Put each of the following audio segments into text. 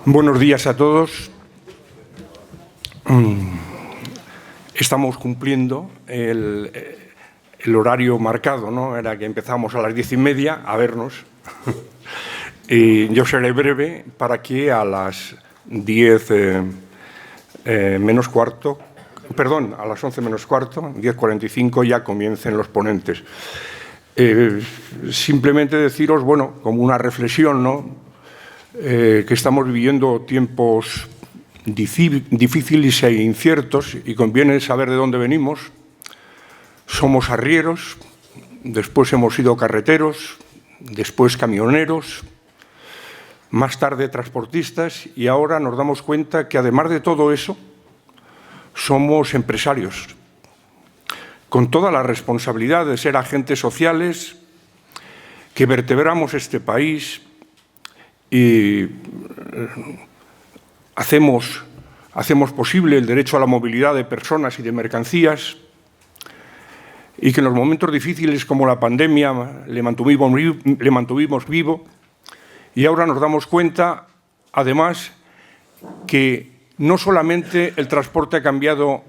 Buenos días a todos. Estamos cumpliendo el horario marcado, ¿no? Era que empezamos a las 10:30 a vernos. Y yo seré breve para que a las 10 menos cuarto, perdón, a las 11 menos cuarto, 10:45 ya comiencen los ponentes. Simplemente deciros, bueno, como una reflexión, ¿no? Que estamos viviendo tiempos difíciles e inciertos y conviene saber de dónde venimos. Somos arrieros, después hemos sido carreteros, después camioneros, más tarde transportistas y ahora nos damos cuenta que además de todo eso somos empresarios, con toda la responsabilidad de ser agentes sociales que vertebramos este país y hacemos posible el derecho a la movilidad de personas y de mercancías y que en los momentos difíciles como la pandemia le mantuvimos vivo y ahora nos damos cuenta, además, que no solamente el transporte ha cambiado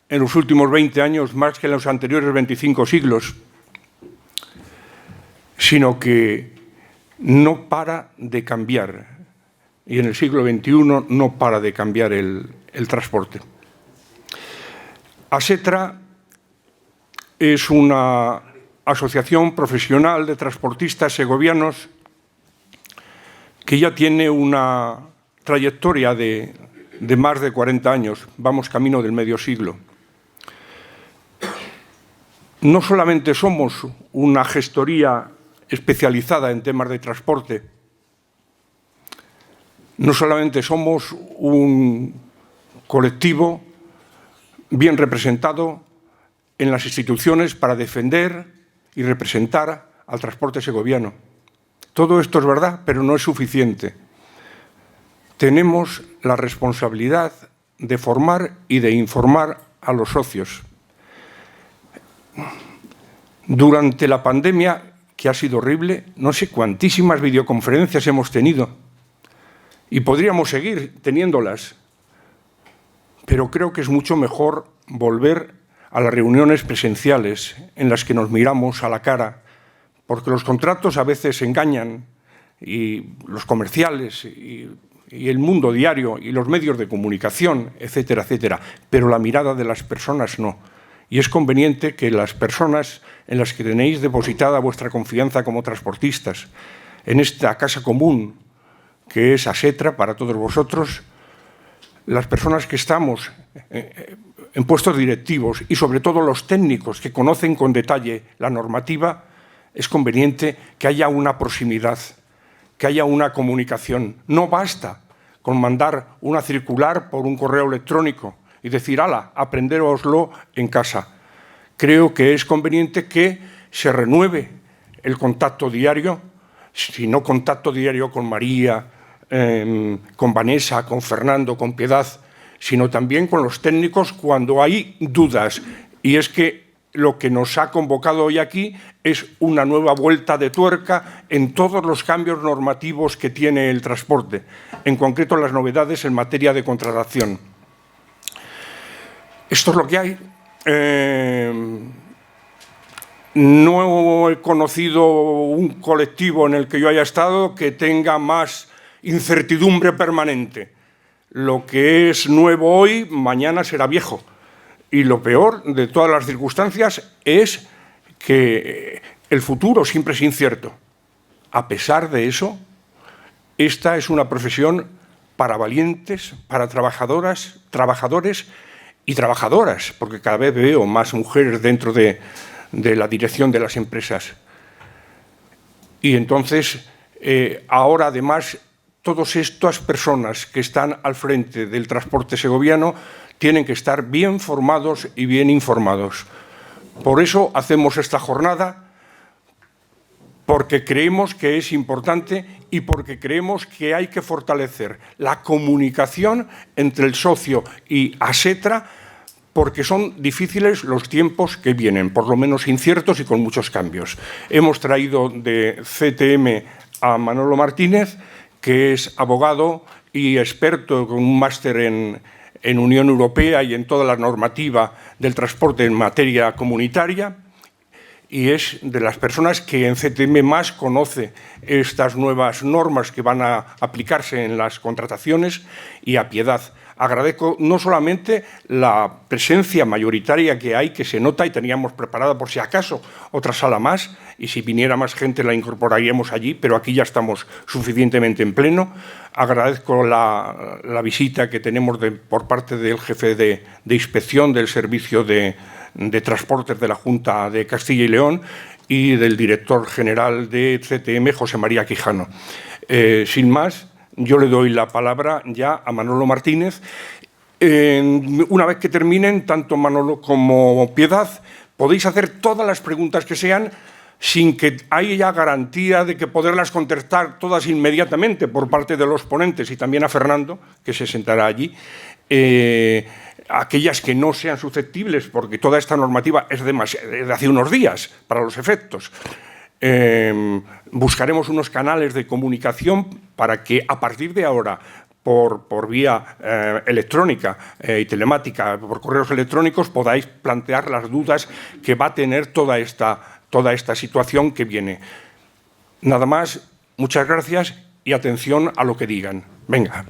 en los últimos 20 años más que en los anteriores 25 siglos, sino que no para de cambiar, y en el siglo XXI no para de cambiar el transporte. ASETRA es una asociación profesional de transportistas segovianos que ya tiene una trayectoria de más de 40 años, vamos camino del medio siglo. No solamente somos una gestoría especializada en temas de transporte. No solamente somos un colectivo bien representado en las instituciones para defender y representar al transporte segoviano. Todo esto es verdad, pero no es suficiente. Tenemos la responsabilidad de formar y de informar a los socios. Durante la pandemia, que ha sido horrible, no sé cuantísimas videoconferencias hemos tenido y podríamos seguir teniéndolas, pero creo que es mucho mejor volver a las reuniones presenciales en las que nos miramos a la cara, porque los contratos a veces engañan y los comerciales y el mundo diario y los medios de comunicación, etcétera, etcétera, pero la mirada de las personas no. Y es conveniente que las personas en las que tenéis depositada vuestra confianza como transportistas, en esta casa común que es ASETRA para todos vosotros, las personas que estamos en puestos directivos y sobre todo los técnicos que conocen con detalle la normativa, es conveniente que haya una proximidad, que haya una comunicación. No basta con mandar una circular por un correo electrónico y decir, ala, aprendéroslo en casa. Creo que es conveniente que se renueve el contacto diario, si no contacto diario con María, con Vanessa, con Fernando, con Piedad, sino también con los técnicos cuando hay dudas. Y es que lo que nos ha convocado hoy aquí es una nueva vuelta de tuerca en todos los cambios normativos que tiene el transporte, en concreto las novedades en materia de contratación. Esto es lo que hay. No he conocido un colectivo en el que yo haya estado que tenga más incertidumbre permanente. Lo que es nuevo hoy, mañana será viejo. Y lo peor de todas las circunstancias es que el futuro siempre es incierto. A pesar de eso, esta es una profesión para valientes, para trabajadoras, trabajadores y trabajadoras, porque cada vez veo más mujeres dentro de la dirección de las empresas. Y entonces, ahora además, todas estas personas que están al frente del transporte segoviano tienen que estar bien formados y bien informados. Por eso hacemos esta jornada, porque creemos que es importante y porque creemos que hay que fortalecer la comunicación entre el socio y ASETRA, porque son difíciles los tiempos que vienen, por lo menos inciertos y con muchos cambios. Hemos traído de CTM a Manolo Martínez, que es abogado, y experto con un máster en Unión Europea y en toda la normativa del transporte en materia comunitaria, y es de las personas que en CTM más conoce estas nuevas normas que van a aplicarse en las contrataciones, y a Piedad. Agradezco no solamente la presencia mayoritaria que hay, que se nota, y teníamos preparada por si acaso otra sala más, y si viniera más gente la incorporaríamos allí, pero aquí ya estamos suficientemente en pleno. Agradezco la visita que tenemos por parte del jefe de inspección del Servicio de Transportes de la Junta de Castilla y León y del director general de CTM, José María Quijano. Sin más, yo le doy la palabra ya a Manolo Martínez. Una vez que terminen, tanto Manolo como Piedad, podéis hacer todas las preguntas que sean sin que haya garantía de que poderlas contestar todas inmediatamente por parte de los ponentes, y también a Fernando, que se sentará allí. Aquellas que no sean susceptibles, porque toda esta normativa es de hace unos días para los efectos. Buscaremos unos canales de comunicación para que a partir de ahora, por vía electrónica y telemática, por correos electrónicos, podáis plantear las dudas que va a tener toda esta situación que viene. Nada más, muchas gracias y atención a lo que digan. Venga.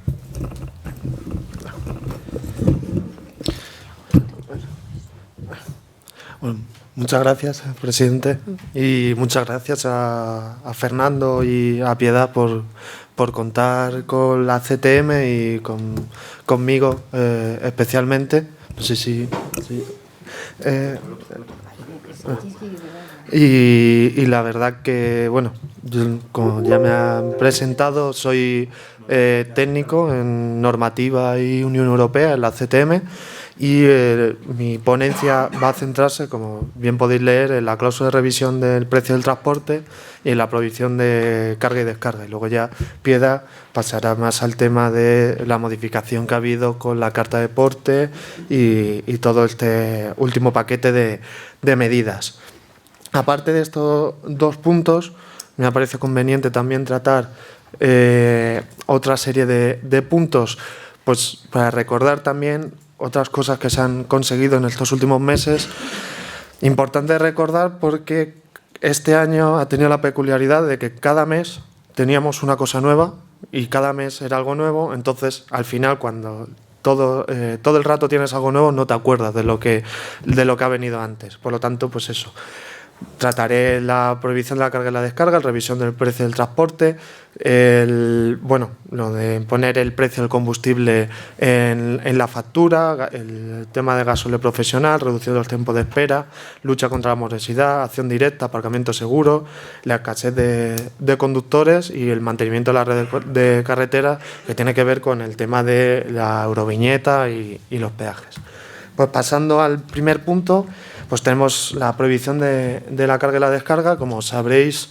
Bueno, muchas gracias, presidente, y muchas gracias a Fernando y a Piedad por contar con la CTM y conmigo especialmente. No sé si... Y la verdad que, bueno, yo, como ya me han presentado, soy técnico en normativa y Unión Europea en la CTM, y mi ponencia va a centrarse, como bien podéis leer, en la cláusula de revisión del precio del transporte y en la prohibición de carga y descarga. Y luego ya Piedad pasará más al tema de la modificación que ha habido con la Carta de Porte y todo este último paquete de medidas. Aparte de estos dos puntos, me parece conveniente también tratar otra serie de puntos, pues para recordar también otras cosas que se han conseguido en estos últimos meses. Importante recordar porque este año ha tenido la peculiaridad de que cada mes teníamos una cosa nueva y cada mes era algo nuevo. Entonces, al final, cuando todo el rato tienes algo nuevo, no te acuerdas de lo que ha venido antes. Por lo tanto, pues eso. Trataré la prohibición de la carga y la descarga, la revisión del precio del transporte, lo de poner el precio del combustible en la factura, el tema de gasóleo profesional, reducción de los tiempos de espera, lucha contra la morosidad, acción directa, aparcamiento seguro, la escasez de conductores y el mantenimiento de la red de carreteras, que tiene que ver con el tema de la euroviñeta y los peajes. Pues pasando al primer punto, pues tenemos la prohibición de la carga y la descarga. Como sabréis,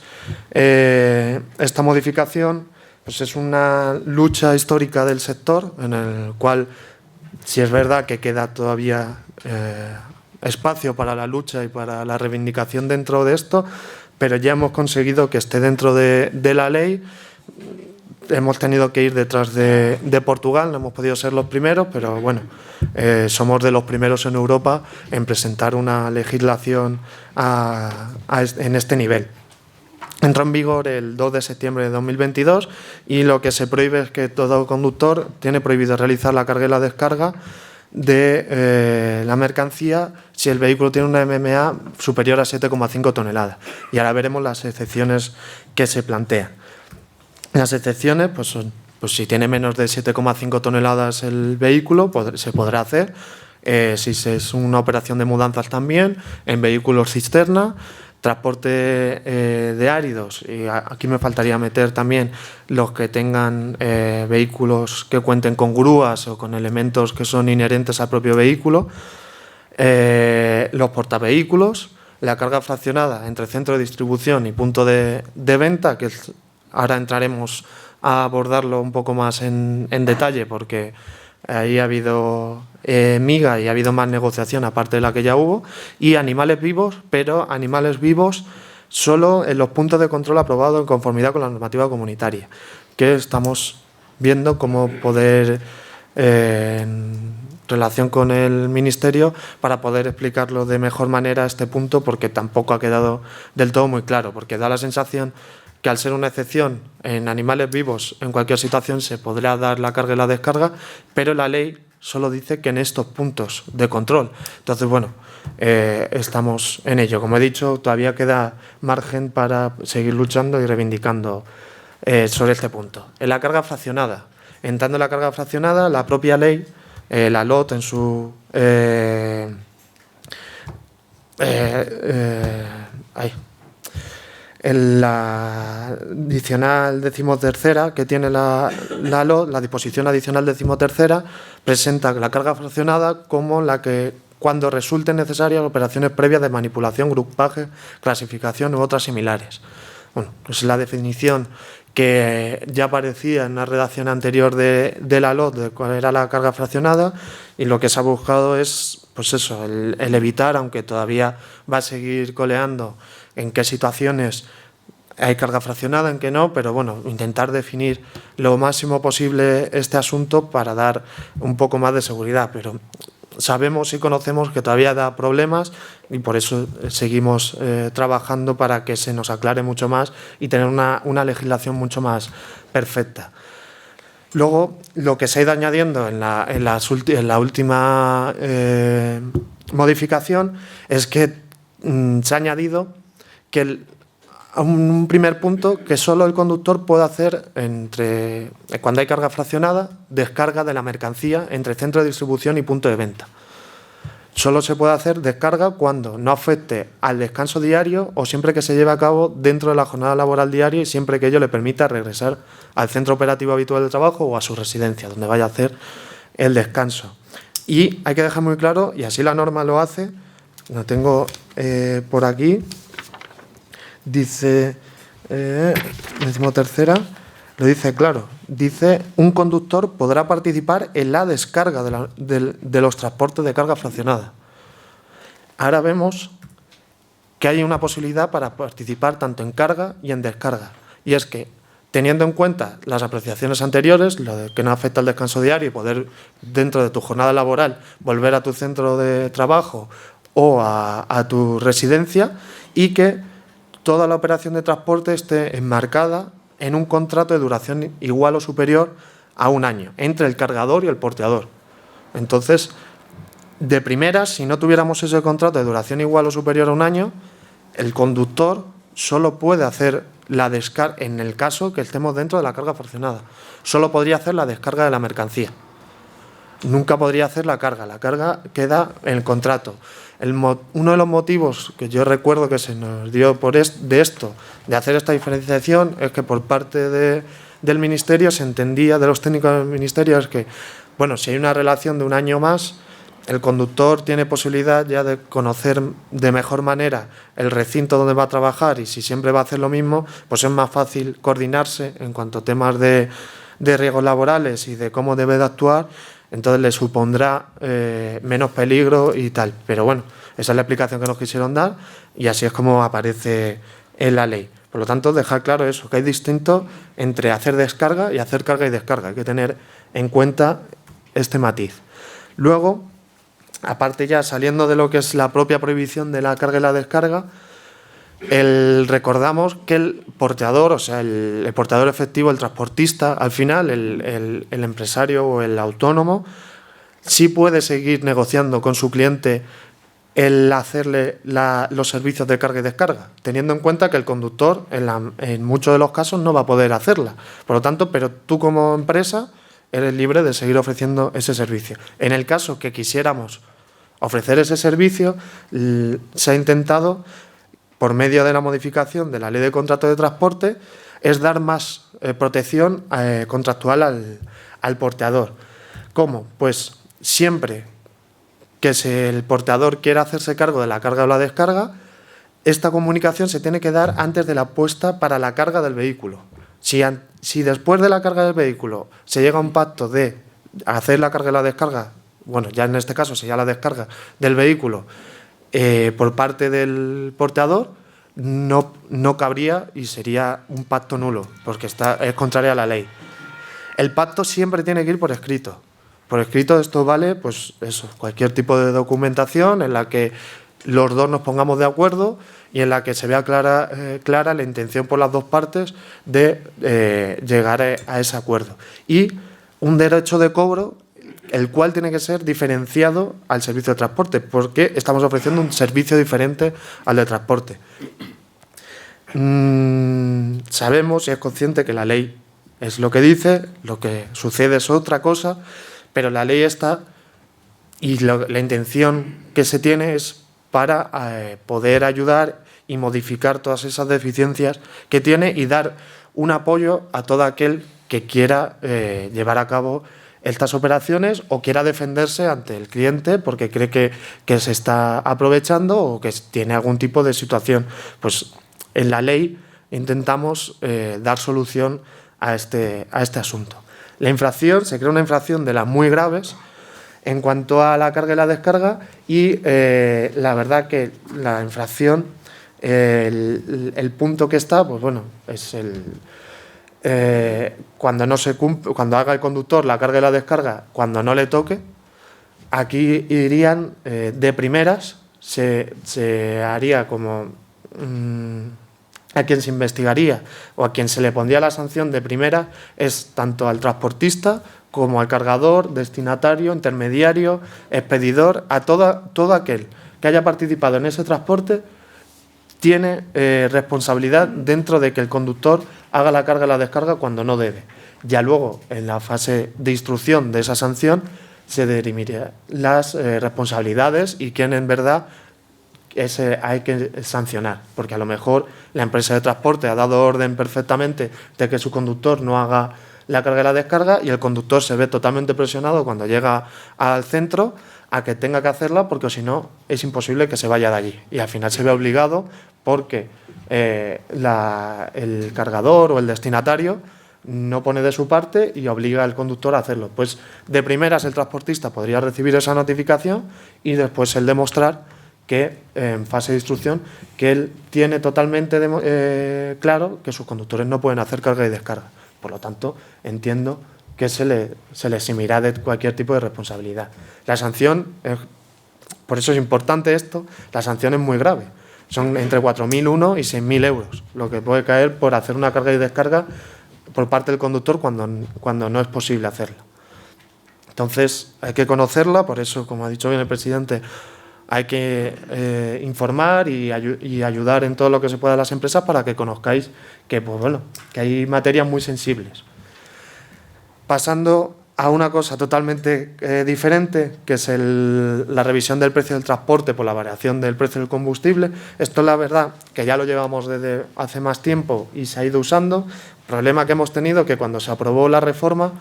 esta modificación pues es una lucha histórica del sector, en el cual, si es verdad que queda todavía espacio para la lucha y para la reivindicación dentro de esto, pero ya hemos conseguido que esté dentro de la ley. Hemos tenido que ir detrás de Portugal, no hemos podido ser los primeros, pero bueno, somos de los primeros en Europa en presentar una legislación en este nivel. Entró en vigor el 2 de septiembre de 2022 y lo que se prohíbe es que todo conductor tiene prohibido realizar la carga y la descarga de la mercancía si el vehículo tiene una MMA superior a 7,5 toneladas. Y ahora veremos las excepciones que se plantean. Las excepciones pues son, pues si tiene menos de 7,5 toneladas el vehículo, se podrá hacer. Si es una operación de mudanzas también, en vehículos cisterna, transporte de áridos. Y aquí me faltaría meter también los que tengan vehículos que cuenten con grúas o con elementos que son inherentes al propio vehículo. Los portavehículos, la carga fraccionada entre centro de distribución y punto de venta, que ahora entraremos a abordarlo un poco más en detalle, porque ahí ha habido miga y ha habido más negociación aparte de la que ya hubo. Y animales vivos, pero animales vivos solo en los puntos de control aprobados en conformidad con la normativa comunitaria, que estamos viendo cómo poder, en relación con el Ministerio, para poder explicarlo de mejor manera este punto, porque tampoco ha quedado del todo muy claro, porque da la sensación que al ser una excepción en animales vivos, en cualquier situación se podrá dar la carga y la descarga, pero la ley solo dice que en estos puntos de control. Entonces, bueno, estamos en ello. Como he dicho, todavía queda margen para seguir luchando y reivindicando sobre este punto. En la carga fraccionada. Entrando en la carga fraccionada, la propia ley, la LOT en su... En la adicional 13ª que tiene la LOT, la disposición adicional 13ª, presenta la carga fraccionada como la que, cuando resulten necesarias operaciones previas de manipulación, grupaje, clasificación u otras similares. Bueno, pues la definición que ya aparecía en la redacción anterior de la LOT de cuál era la carga fraccionada, y lo que se ha buscado es, pues eso, el evitar, aunque todavía va a seguir coleando en qué situaciones hay carga fraccionada, en qué no, pero bueno, intentar definir lo máximo posible este asunto para dar un poco más de seguridad. Pero sabemos y conocemos que todavía da problemas y por eso seguimos trabajando para que se nos aclare mucho más y tener una legislación mucho más perfecta. Luego, lo que se ha ido añadiendo en la última modificación es que se ha añadido que un primer punto, que solo el conductor puede hacer, cuando hay carga fraccionada, descarga de la mercancía entre centro de distribución y punto de venta. Solo se puede hacer descarga cuando no afecte al descanso diario o siempre que se lleve a cabo dentro de la jornada laboral diaria y siempre que ello le permita regresar al centro operativo habitual de trabajo o a su residencia, donde vaya a hacer el descanso. Y hay que dejar muy claro, y así la norma lo hace, lo tengo por aquí, dice, 13ª, lo dice claro, dice: un conductor podrá participar en la descarga de los transportes de carga fraccionada. Ahora vemos que hay una posibilidad para participar tanto en carga y en descarga, y es que, teniendo en cuenta las apreciaciones anteriores, lo de que no afecta al descanso diario y poder, dentro de tu jornada laboral, volver a tu centro de trabajo o a tu residencia, y que toda la operación de transporte esté enmarcada en un contrato de duración igual o superior a un año, entre el cargador y el porteador. Entonces, de primeras, si no tuviéramos ese contrato de duración igual o superior a un año, el conductor solo puede hacer la descarga, en el caso que estemos dentro de la carga fraccionada, solo podría hacer la descarga de la mercancía. Nunca podría hacer la carga queda en el contrato. Uno de los motivos que yo recuerdo que se nos dio de hacer esta diferenciación, es que por parte del Ministerio se entendía, de los técnicos del Ministerio, es que, bueno, si hay una relación de un año más, el conductor tiene posibilidad ya de conocer de mejor manera el recinto donde va a trabajar, y si siempre va a hacer lo mismo, pues es más fácil coordinarse en cuanto a temas de riesgos laborales y de cómo debe de actuar. Entonces le supondrá menos peligro y tal. Pero bueno, esa es la explicación que nos quisieron dar y así es como aparece en la ley. Por lo tanto, dejar claro eso, que hay distinto entre hacer descarga y hacer carga y descarga. Hay que tener en cuenta este matiz. Luego, aparte ya saliendo de lo que es la propia prohibición de la carga y la descarga, recordamos que el porteador, o sea, el porteador efectivo, el transportista, al final, el empresario o el autónomo, sí puede seguir negociando con su cliente el hacerle los servicios de carga y descarga, teniendo en cuenta que el conductor en muchos de los casos no va a poder hacerla. Por lo tanto, pero tú como empresa eres libre de seguir ofreciendo ese servicio. En el caso que quisiéramos ofrecer ese servicio, se ha intentado, por medio de la modificación de la Ley de Contratos de Transporte, es dar más protección contractual al porteador. ¿Cómo? Pues siempre que el porteador quiera hacerse cargo de la carga o la descarga, esta comunicación se tiene que dar antes de la puesta para la carga del vehículo. Si después de la carga del vehículo se llega a un pacto de hacer la carga y la descarga, bueno, ya en este caso sería la descarga del vehículo, por parte del porteador, no cabría y sería un pacto nulo, porque es contraria a la ley. El pacto siempre tiene que ir por escrito. Por escrito esto vale, pues eso, cualquier tipo de documentación en la que los dos nos pongamos de acuerdo y en la que se vea clara la intención por las dos partes de llegar a ese acuerdo. Y un derecho de cobro, el cual tiene que ser diferenciado al servicio de transporte, porque estamos ofreciendo un servicio diferente al de transporte. Sabemos y es consciente que la ley es lo que dice, lo que sucede es otra cosa, pero la ley está y la intención que se tiene es para poder ayudar y modificar todas esas deficiencias que tiene y dar un apoyo a todo aquel que quiera llevar a cabo estas operaciones o quiera defenderse ante el cliente porque cree que se está aprovechando o que tiene algún tipo de situación. Pues en la ley intentamos dar solución a este asunto. La infracción, se crea una infracción de las muy graves en cuanto a la carga y la descarga y la verdad que la infracción, el punto que está, pues bueno, es cuando no se cumple, cuando haga el conductor la carga y la descarga, cuando no le toque, aquí irían de primeras, se haría como a quien se investigaría o a quien se le pondría la sanción de primera es tanto al transportista como al cargador, destinatario, intermediario, expedidor, a todo aquel que haya participado en ese transporte tiene responsabilidad dentro de que el conductor haga la carga y la descarga cuando no debe. Ya luego, en la fase de instrucción de esa sanción, se dirimirán las responsabilidades y quién en verdad hay que sancionar, porque a lo mejor la empresa de transporte ha dado orden perfectamente de que su conductor no haga la carga y la descarga y el conductor se ve totalmente presionado cuando llega al centro a que tenga que hacerla porque si no es imposible que se vaya de allí y al final se ve obligado porque el cargador o el destinatario no pone de su parte y obliga al conductor a hacerlo. Pues de primeras el transportista podría recibir esa notificación y después el demostrar que en fase de instrucción que él tiene totalmente claro que sus conductores no pueden hacer carga y descarga. Por lo tanto, entiendo que se le eximirá de cualquier tipo de responsabilidad. La sanción, por eso es importante esto, la sanción es muy grave. Son entre 4.001 y 6.000 euros, lo que puede caer por hacer una carga y descarga por parte del conductor cuando no es posible hacerla. Entonces, hay que conocerla, por eso, como ha dicho bien el presidente, hay que informar y ayudar en todo lo que se pueda a las empresas para que conozcáis que, pues bueno, que hay materias muy sensibles. Pasando a una cosa totalmente diferente, que es la revisión del precio del transporte por la variación del precio del combustible. Esto es la verdad que ya lo llevamos desde hace más tiempo y se ha ido usando. Problema que hemos tenido que cuando se aprobó la reforma,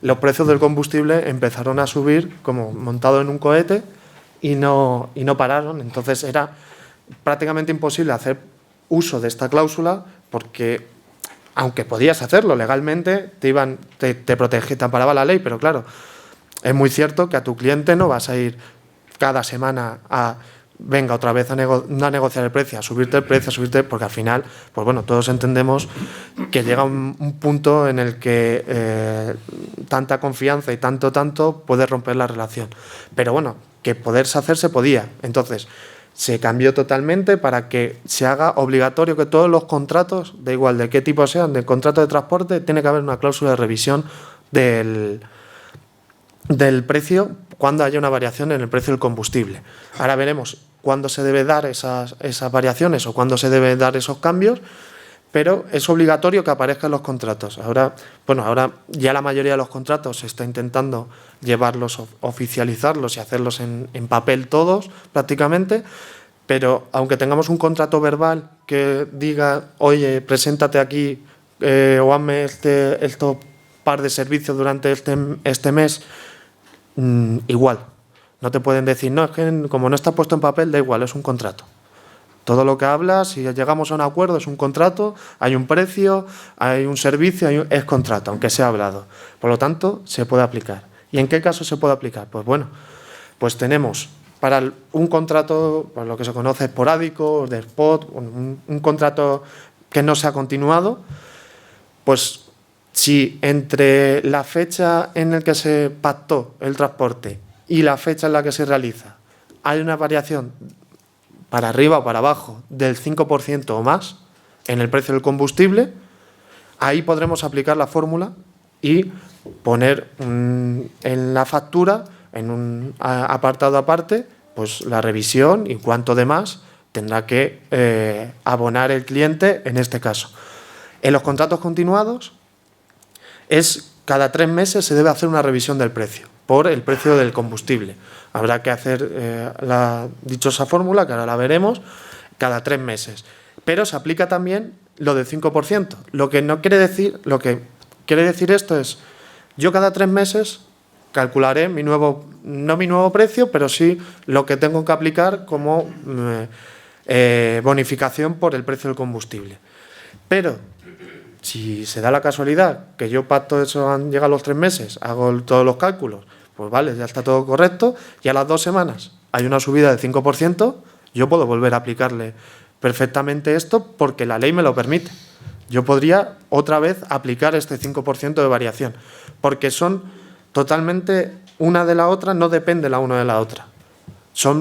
los precios del combustible empezaron a subir como montado en un cohete y no pararon. Entonces era prácticamente imposible hacer uso de esta cláusula porque, aunque podías hacerlo legalmente, te protegía, te amparaba la ley, pero claro, es muy cierto que a tu cliente no vas a ir cada semana a venga otra vez a negociar el precio, a subirte el precio, porque al final, pues bueno, todos entendemos que llega un punto en el que tanta confianza y tanto puede romper la relación. Pero bueno, que poderse hacer se podía. Entonces, se cambió totalmente para que se haga obligatorio que todos los contratos, da igual de qué tipo sean, del contrato de transporte, tiene que haber una cláusula de revisión del precio cuando haya una variación en el precio del combustible. Ahora veremos cuándo se debe dar esas variaciones o cuándo se deben dar esos cambios, pero es obligatorio que aparezcan los contratos. Ahora ya la mayoría de los contratos se está intentando llevarlos, oficializarlos y hacerlos en papel todos prácticamente, pero aunque tengamos un contrato verbal que diga, oye, preséntate aquí o hazme estos par de servicios durante este mes, igual. No te pueden decir, no, es que como no está puesto en papel, da igual, es un contrato. Todo lo que hablas, si llegamos a un acuerdo, es un contrato, hay un precio, hay un servicio, es contrato, aunque sea hablado. Por lo tanto, se puede aplicar. ¿Y en qué caso se puede aplicar? Pues bueno, pues tenemos para un contrato, por lo que se conoce esporádico, de spot, un contrato que no se ha continuado, pues Si entre la fecha en la que se pactó el transporte y la fecha en la que se realiza hay una variación para arriba o para abajo del 5% o más en el precio del combustible, ahí podremos aplicar la fórmula y poner en la factura, en un apartado aparte, pues la revisión y cuánto de más tendrá que abonar el cliente en este caso. En los contratos continuados, cada 3 meses se debe hacer una revisión del precio, por el precio del combustible. Habrá que hacer la dichosa fórmula, que ahora la veremos, cada 3 meses. Pero se aplica también lo del 5%. Lo que quiere decir esto es, yo cada 3 meses calcularé no mi nuevo precio, pero sí lo que tengo que aplicar como bonificación por el precio del combustible. Pero si se da la casualidad que yo pacto eso, han llegado los 3 meses, hago todos los cálculos, pues vale, ya está todo correcto, y a las 2 semanas hay una subida del 5%, yo puedo volver a aplicarle perfectamente esto porque la ley me lo permite. Yo podría otra vez aplicar este 5% de variación, porque son totalmente una de la otra, no depende la una de la otra.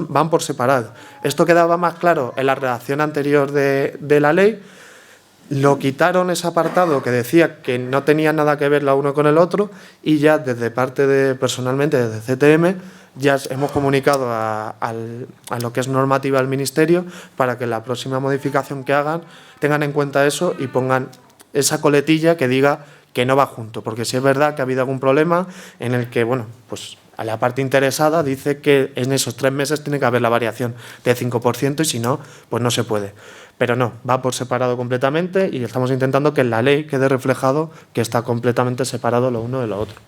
Van por separado. Esto quedaba más claro en la redacción anterior de la ley. Lo quitaron ese apartado que decía que no tenía nada que ver la uno con el otro y ya personalmente desde CTM ya hemos comunicado a lo que es normativa del Ministerio para que la próxima modificación que hagan tengan en cuenta eso y pongan esa coletilla que diga que no va junto, porque si es verdad que ha habido algún problema en el que, bueno, pues a la parte interesada dice que en esos 3 meses tiene que haber la variación de 5% y si no, pues no se puede. Pero no, va por separado completamente y estamos intentando que en la ley quede reflejado que está completamente separado lo uno de lo otro.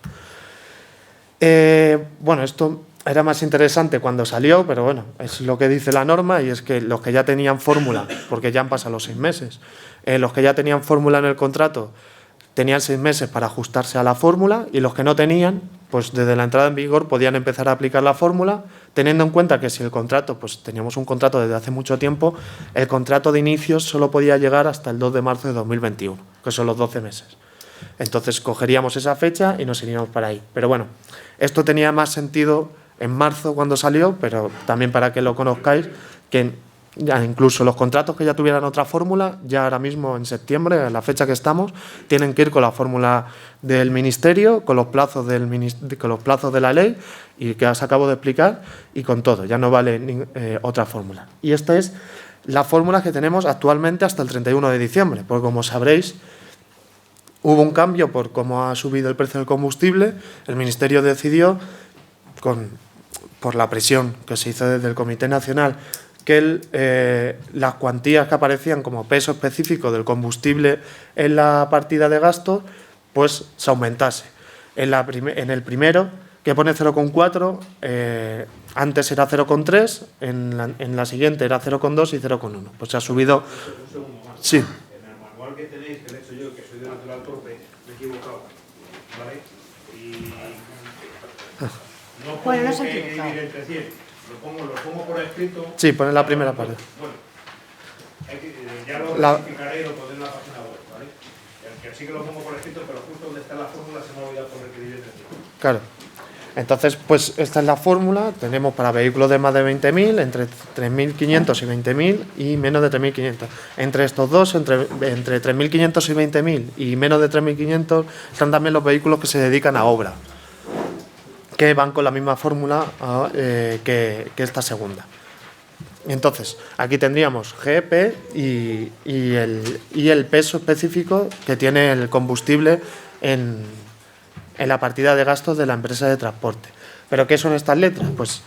Bueno, esto era más interesante cuando salió, pero bueno, es lo que dice la norma y es que los que ya tenían fórmula, porque ya han pasado los 6 meses, los que ya tenían fórmula en el contrato tenían 6 meses para ajustarse a la fórmula y los que no tenían, pues desde la entrada en vigor podían empezar a aplicar la fórmula, teniendo en cuenta que si el contrato, pues teníamos un contrato desde hace mucho tiempo, el contrato de inicio solo podía llegar hasta el 2 de marzo de 2021, que son los 12 meses. Entonces cogeríamos esa fecha y nos iríamos para ahí. Pero bueno, esto tenía más sentido en marzo cuando salió, pero también para que lo conozcáis, que ya incluso los contratos que ya tuvieran otra fórmula, ya ahora mismo en septiembre, a la fecha que estamos, tienen que ir con la fórmula del Ministerio, con los plazos de la ley y que os acabo de explicar y con todo, ya no vale otra fórmula. Y esta es la fórmula que tenemos actualmente hasta el 31 de diciembre, porque como sabréis, hubo un cambio por cómo ha subido el precio del combustible, el Ministerio decidió, por la presión que se hizo desde el Comité Nacional, que las cuantías que aparecían como peso específico del combustible en la partida de gasto, pues se aumentase. En el primero, que pone 0,4, antes era 0,3, en la siguiente era 0,2 y 0,1. Pues se ha subido. Sí. En el manual que tenéis, que le he hecho yo, que soy de natural torpe, me he equivocado. ¿Vale? Y no pongo no se ha que equivocado. dividir entre 100. Lo pongo por escrito. Sí, pone la primera parte. Bueno, ya lo rectificaré y lo pondré en la página web, ¿vale? Que sí que lo pongo por escrito, pero justo donde está la fórmula se me ha olvidado poner que divide entre 100. Claro. Entonces, pues esta es la fórmula. Tenemos para vehículos de más de 20.000, entre 3.500 y 20.000 y menos de 3.500. Entre estos dos, entre 3.500 y 20.000 y menos de 3.500, están también los vehículos que se dedican a obra, que van con la misma fórmula que esta segunda. Entonces, aquí tendríamos GP y el peso específico que tiene el combustible en la partida de gastos de la empresa de transporte. ¿Pero qué son estas letras? Pues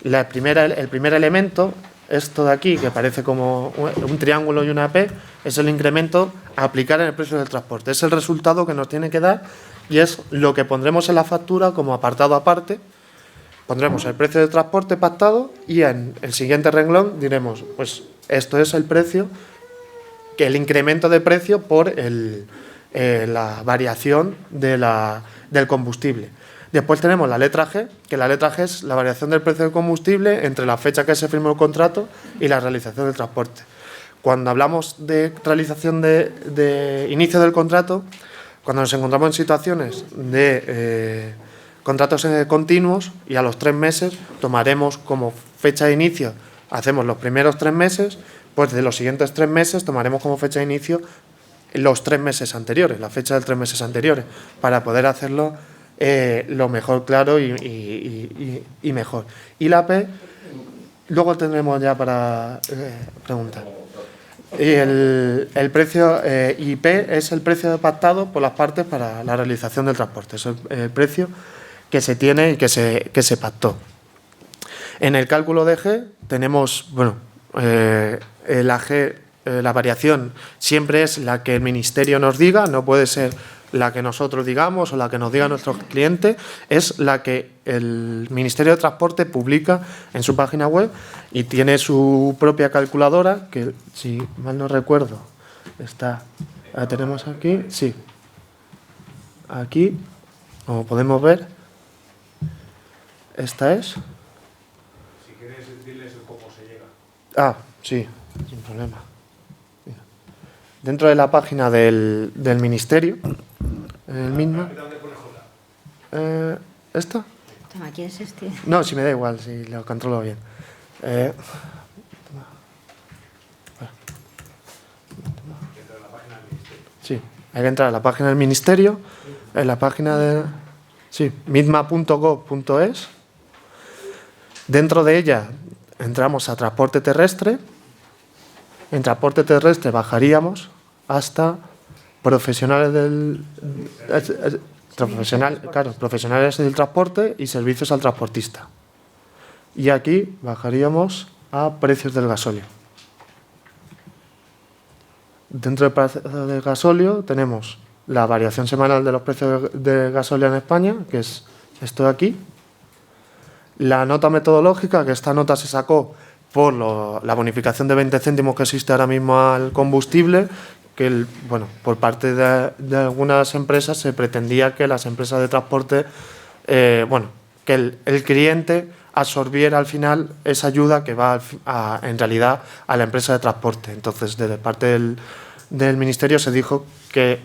el primer elemento, esto de aquí, que parece como un triángulo y una P, es el incremento a aplicar en el precio del transporte. Es el resultado que nos tiene que dar y es lo que pondremos en la factura como apartado aparte. Pondremos el precio del transporte pactado y en el siguiente renglón diremos, pues esto es el precio, que el incremento de precio por la variación del combustible. Después tenemos la letra G, que la letra G es la variación del precio del combustible entre la fecha que se firmó el contrato y la realización del transporte. Cuando hablamos de realización de inicio del contrato, Cuando nos encontramos en situaciones de contratos continuos y a los 3 meses tomaremos como fecha de inicio, hacemos los primeros 3 meses, pues de los siguientes 3 meses tomaremos como fecha de inicio los 3 meses anteriores, la fecha de 3 meses anteriores, para poder hacerlo lo mejor claro y mejor. Y la P, luego tendremos ya para preguntar. Y el precio IP es el precio pactado por las partes para la realización del transporte. Es el precio que se tiene y que se pactó. En el cálculo de G tenemos, bueno, la G, la variación siempre es la que el Ministerio nos diga, no puede ser la que nosotros digamos o la que nos diga nuestro cliente, es la que el Ministerio de Transporte publica en su página web y tiene su propia calculadora, que si mal no recuerdo, la tenemos aquí, sí, aquí, como podemos ver, esta es. Si quieres, diles cómo se llega. Ah, sí, sin problema. Dentro de la página del Ministerio, el mismo. ¿Dónde pone J? ¿Esta? Toma, ¿quién es este? No, si me da igual, si lo controlo bien. Sí, hay que entrar a la página del Ministerio, en la página de... Sí, mitma.gov.es. Dentro de ella entramos a transporte terrestre. En transporte terrestre bajaríamos hasta profesionales profesionales del transporte y servicios al transportista. Y aquí bajaríamos a precios del gasóleo. Dentro del precio del gasóleo tenemos la variación semanal de los precios de gasóleo en España, que es esto de aquí. La nota metodológica, que esta nota se sacó por la bonificación de 20 céntimos que existe ahora mismo al combustible, que por parte de algunas empresas se pretendía que las empresas de transporte, que el cliente absorbiera al final esa ayuda que va en realidad a la empresa de transporte. Entonces, desde parte del Ministerio se dijo que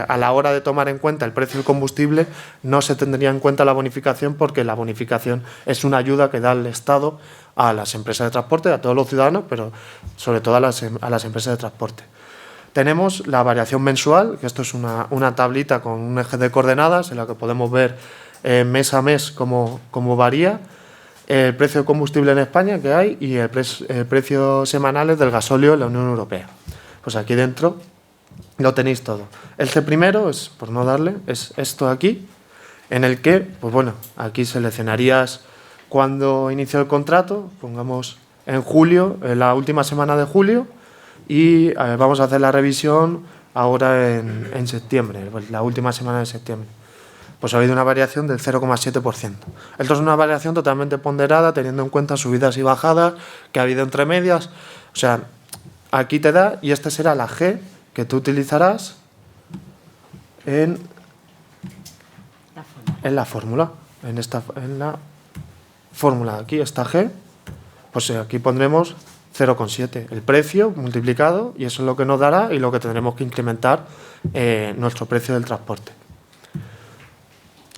a la hora de tomar en cuenta el precio del combustible no se tendría en cuenta la bonificación, porque la bonificación es una ayuda que da el Estado a las empresas de transporte, a todos los ciudadanos, pero sobre todo a las empresas de transporte. Tenemos la variación mensual, que esto es una tablita con un eje de coordenadas en la que podemos ver mes a mes cómo varía el precio de combustible en España que hay y el precio semanales del gasóleo en la Unión Europea. Pues aquí dentro lo tenéis todo. El C primero, por no darle, es esto aquí, en el que, aquí seleccionarías cuando inició el contrato, pongamos en julio, en la última semana de julio, y vamos a hacer la revisión ahora en septiembre, la última semana de septiembre. Pues ha habido una variación del 0,7%. Esto es una variación totalmente ponderada, teniendo en cuenta subidas y bajadas que ha habido entre medias. O sea, aquí te da, y esta será la G que tú utilizarás en la fórmula. En la fórmula, aquí está G, pues aquí pondremos 0,7, el precio multiplicado, y eso es lo que nos dará y lo que tendremos que incrementar nuestro precio del transporte.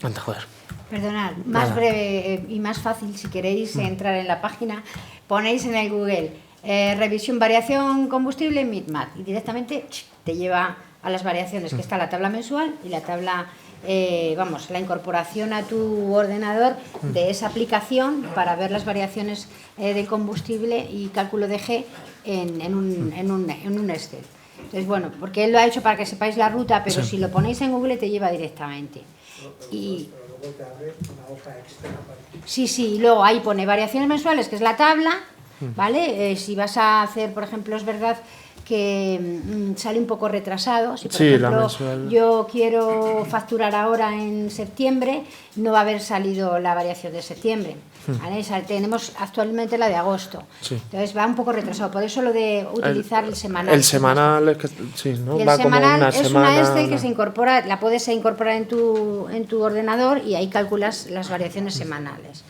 Anda, joder. Perdonad, más breve y más fácil, si queréis entrar en la página, ponéis en el Google revisión, variación, combustible, MITMAT, y directamente te lleva a las variaciones, que está la tabla mensual y la tabla, la incorporación a tu ordenador de esa aplicación para ver las variaciones del combustible y cálculo de G en un Excel. Entonces, porque él lo ha hecho para que sepáis la ruta, pero si lo ponéis en Google te lleva directamente. Y sí, luego ahí pone variaciones mensuales, que es la tabla, ¿vale? Si vas a hacer, por ejemplo, es verdad que sale un poco retrasado. Si, por ejemplo, yo quiero facturar ahora en septiembre, no va a haber salido la variación de septiembre. ¿Vale? Tenemos actualmente la de agosto. Entonces va un poco retrasado. Por eso lo de utilizar el semanal. El semanal es que sí, ¿no? Y el va semanal como es una Excel que se incorpora, la puedes incorporar en tu ordenador y ahí calculas las variaciones semanales.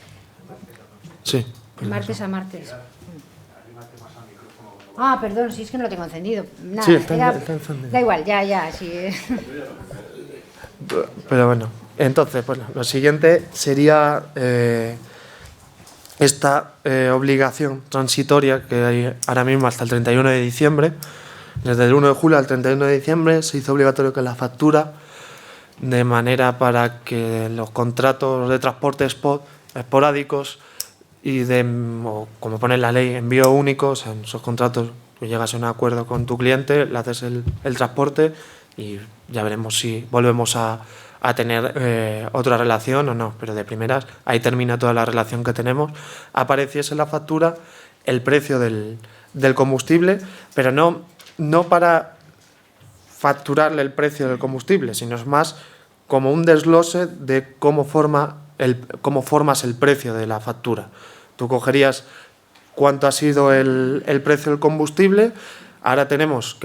Sí. Martes a martes. Ah, perdón, si es que no lo tengo encendido. Nada, Sí, está encendido. Da igual, ya, sí. Pero bueno, entonces, pues lo siguiente sería esta obligación transitoria que hay ahora mismo hasta el 31 de diciembre. Desde el 1 de julio al 31 de diciembre se hizo obligatorio que la factura, de manera para que los contratos de transporte esporádicos y o como pone en la ley, envío único, o sea, en esos contratos tú llegas a un acuerdo con tu cliente, le haces el transporte y ya veremos si volvemos a tener otra relación o no, pero de primeras ahí termina toda la relación que tenemos. Apareciese en la factura el precio del combustible, pero no para facturarle el precio del combustible, sino es más como un desglose de cómo formas el precio de la factura. Tú cogerías cuánto ha sido el precio del combustible. Ahora tenemos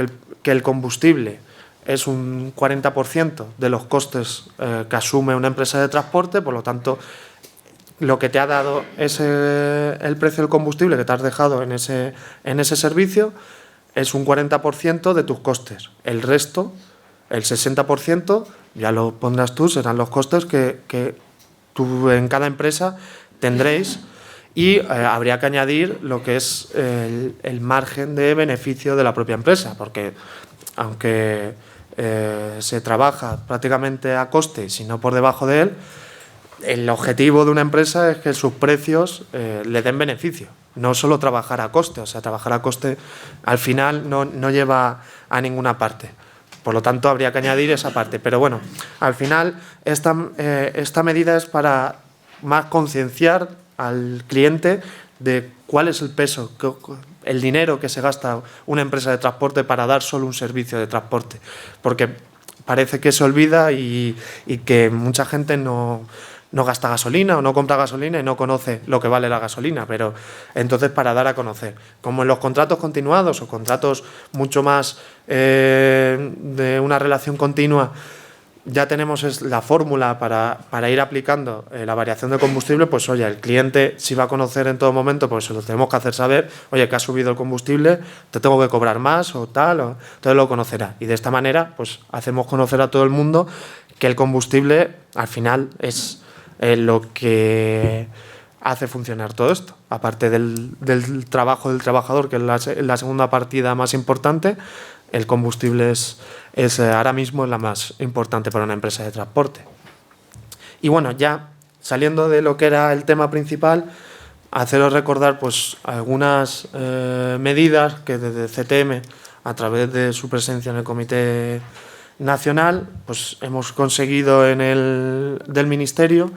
que el combustible es un 40% de los costes que asume una empresa de transporte, por lo tanto, lo que te ha dado es el precio del combustible que te has dejado en ese servicio, es un 40% de tus costes. El resto, el 60%, ya lo pondrás tú, serán los costes que tú en cada empresa tendréis. Y habría que añadir lo que es el margen de beneficio de la propia empresa, porque aunque se trabaja prácticamente a coste, si no por debajo de él, el objetivo de una empresa es que sus precios le den beneficio, no solo trabajar a coste. O sea, trabajar a coste al final no lleva a ninguna parte. Por lo tanto, habría que añadir esa parte. Pero bueno, al final esta medida es para más concienciar al cliente de cuál es el peso, el dinero que se gasta una empresa de transporte para dar solo un servicio de transporte. Porque parece que se olvida y que mucha gente no gasta gasolina o no compra gasolina y no conoce lo que vale la gasolina, pero entonces para dar a conocer, como en los contratos continuados o contratos mucho más de una relación continua, ya tenemos la fórmula para ir aplicando la variación de combustible, pues oye, el cliente si va a conocer en todo momento, pues se lo tenemos que hacer saber, oye, que ha subido el combustible, te tengo que cobrar más o tal, entonces lo conocerá. Y de esta manera, pues hacemos conocer a todo el mundo que el combustible al final es lo que hace funcionar todo esto. Aparte del trabajo del trabajador, que es la segunda partida más importante, el combustible es ahora mismo la más importante para una empresa de transporte. Y bueno, ya saliendo de lo que era el tema principal, haceros recordar pues algunas medidas que desde CTM, a través de su presencia en el Comité Nacional, pues hemos conseguido del Ministerio.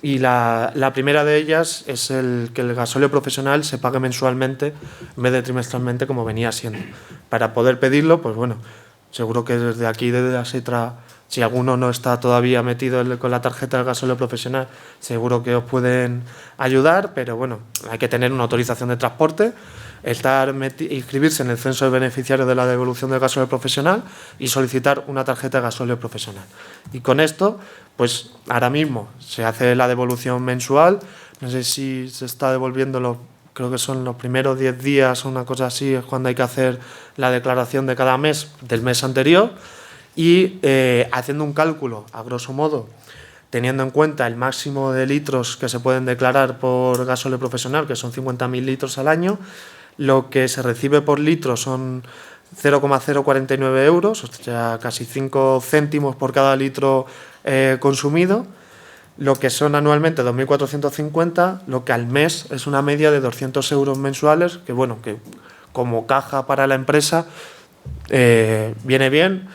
Y la primera de ellas es que el gasóleo profesional se pague mensualmente en vez de trimestralmente como venía siendo. Para poder pedirlo, pues bueno, seguro que desde aquí, desde ASETRA, si alguno no está todavía metido con la tarjeta del gasóleo profesional, seguro que os pueden ayudar, pero bueno, hay que tener una autorización de transporte, inscribirse en el censo de beneficiarios de la devolución del gasóleo profesional y solicitar una tarjeta de gasóleo profesional. Y con esto, pues ahora mismo se hace la devolución mensual, no sé si se está devolviendo creo que son los primeros 10 días o una cosa así, es cuando hay que hacer la declaración de cada mes del mes anterior y haciendo un cálculo, a grosso modo, teniendo en cuenta el máximo de litros que se pueden declarar por gasóleo profesional, que son 50.000 litros al año, lo que se recibe por litro son 0,049 euros, o sea, casi 5 céntimos por cada litro consumido, lo que son anualmente 2.450, lo que al mes es una media de 200 euros mensuales, que bueno, que como caja para la empresa viene bien,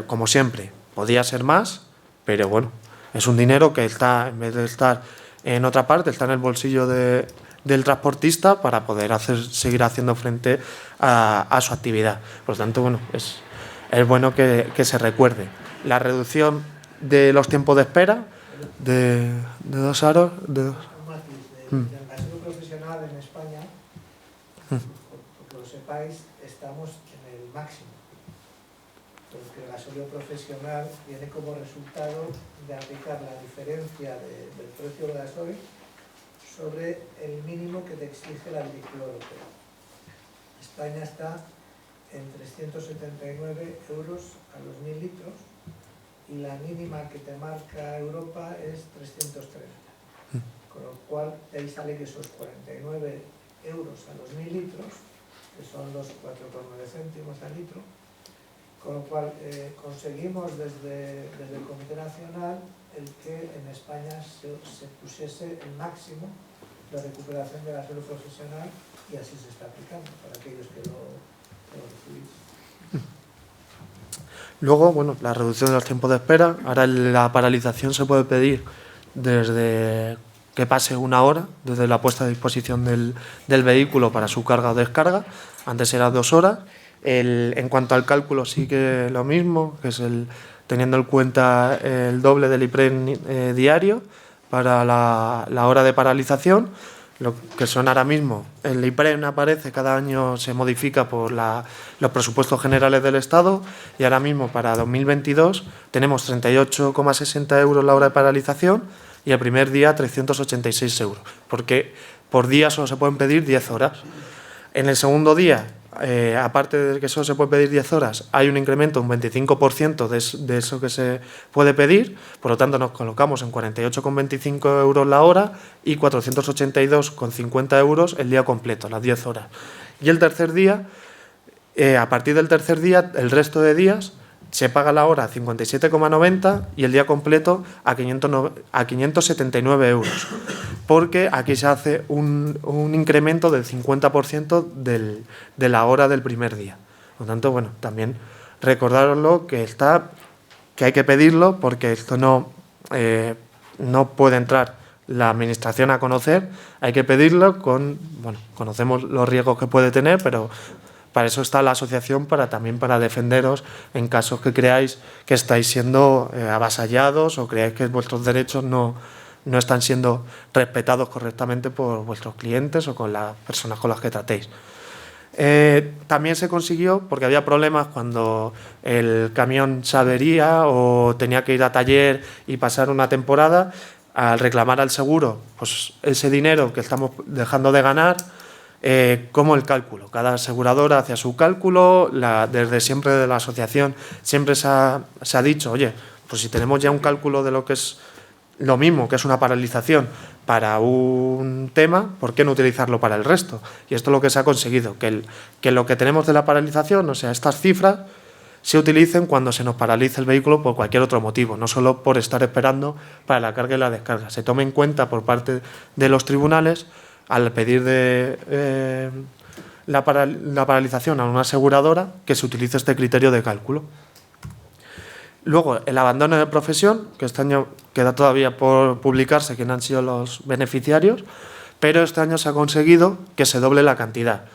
como siempre, podía ser más, pero bueno, es un dinero que está, en vez de estar en otra parte, está en el bolsillo del transportista para poder seguir haciendo frente a su actividad. Por lo tanto, bueno, es bueno que se recuerde. La reducción de los tiempos de espera de 2 aros. El gasóleo profesional en España, porque lo sepáis, estamos en el máximo. Porque el gasóleo profesional viene como resultado de aplicar la diferencia del precio del gasoil sobre el mínimo que te exige la Directiva Europea. España está en 379 euros a los 1000 litros y la mínima que te marca Europa es 330. Con lo cual, de ahí sale que esos 49 euros a los 1000 litros, que son los 4,9 céntimos al litro, con lo cual conseguimos desde el Comité Nacional el que en España se pusiese el máximo de recuperación de gasoil profesional y así se está aplicando para aquellos que lo recibís. Luego, bueno, la reducción de los tiempos de espera. Ahora la paralización se puede pedir desde que pase 1 hora, desde la puesta a disposición del vehículo para su carga o descarga. Antes era 2 horas. En cuanto al cálculo, sí que lo mismo, que es teniendo en cuenta el doble del IPREN diario para la hora de paralización. Lo que son ahora mismo, el IPREN aparece, cada año se modifica por los presupuestos generales del Estado y ahora mismo para 2022 tenemos 38,60 euros la hora de paralización y el primer día 386 euros, porque por día solo se pueden pedir 10 horas. En el segundo día, aparte de que solo se puede pedir 10 horas, hay un incremento, un 25% de eso que se puede pedir, por lo tanto nos colocamos en 48,25 euros la hora y 482,50 euros el día completo, las 10 horas. Y el tercer día, a partir del tercer día, el resto de días, se paga la hora a 57,90 y el día completo a 579 euros, porque aquí se hace un incremento del 50% de la hora del primer día. Por lo tanto, bueno, también recordároslo que hay que pedirlo, porque esto no puede entrar la Administración a conocer, hay que pedirlo conocemos los riesgos que puede tener, pero para eso está la asociación, también para defenderos en casos que creáis que estáis siendo avasallados o creáis que vuestros derechos no están siendo respetados correctamente por vuestros clientes o con las personas con las que tratéis. También se consiguió, porque había problemas cuando el camión se avería o tenía que ir a taller y pasar una temporada, al reclamar al seguro pues ese dinero que estamos dejando de ganar, como el cálculo. Cada aseguradora hace su cálculo, desde siempre de la asociación siempre se ha dicho, oye, pues si tenemos ya un cálculo de lo que es lo mismo, que es una paralización para un tema, ¿por qué no utilizarlo para el resto? Y esto es lo que se ha conseguido, que lo que tenemos de la paralización, o sea, estas cifras, se utilicen cuando se nos paralice el vehículo por cualquier otro motivo, no solo por estar esperando para la carga y la descarga. Se tome en cuenta por parte de los tribunales al pedir la paralización a una aseguradora que se utilice este criterio de cálculo. Luego, el abandono de profesión, que este año queda todavía por publicarse quiénes han sido los beneficiarios, pero este año se ha conseguido que se doble la cantidad.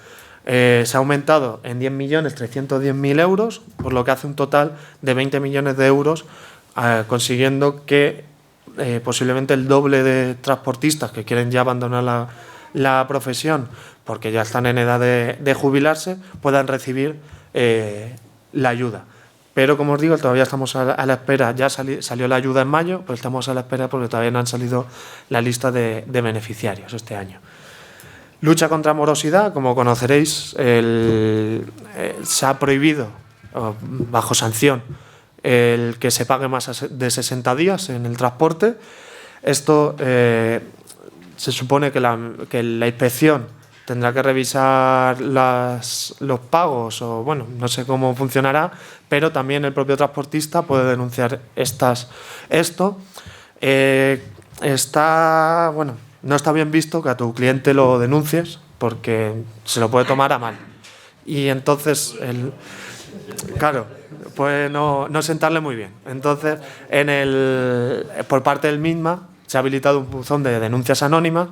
Se ha aumentado en 10.310.000 euros, por lo que hace un total de 20 millones de euros, consiguiendo que posiblemente el doble de transportistas que quieren ya abandonar la profesión porque ya están en edad de jubilarse puedan recibir la ayuda. Pero, como os digo, todavía estamos a la espera. Ya salió la ayuda en mayo, pero estamos a la espera porque todavía no han salido la lista de beneficiarios este año. Lucha contra morosidad, como conoceréis, se ha prohibido, bajo sanción, el que se pague más de 60 días en el transporte. Esto se supone que la inspección tendrá que revisar los pagos, o bueno, no sé cómo funcionará, pero también el propio transportista puede denunciar esto. No está bien visto que a tu cliente lo denuncies porque se lo puede tomar a mal. Y entonces, claro, puede no sentarle muy bien. Entonces, por parte del MITMA se ha habilitado un buzón de denuncias anónimas,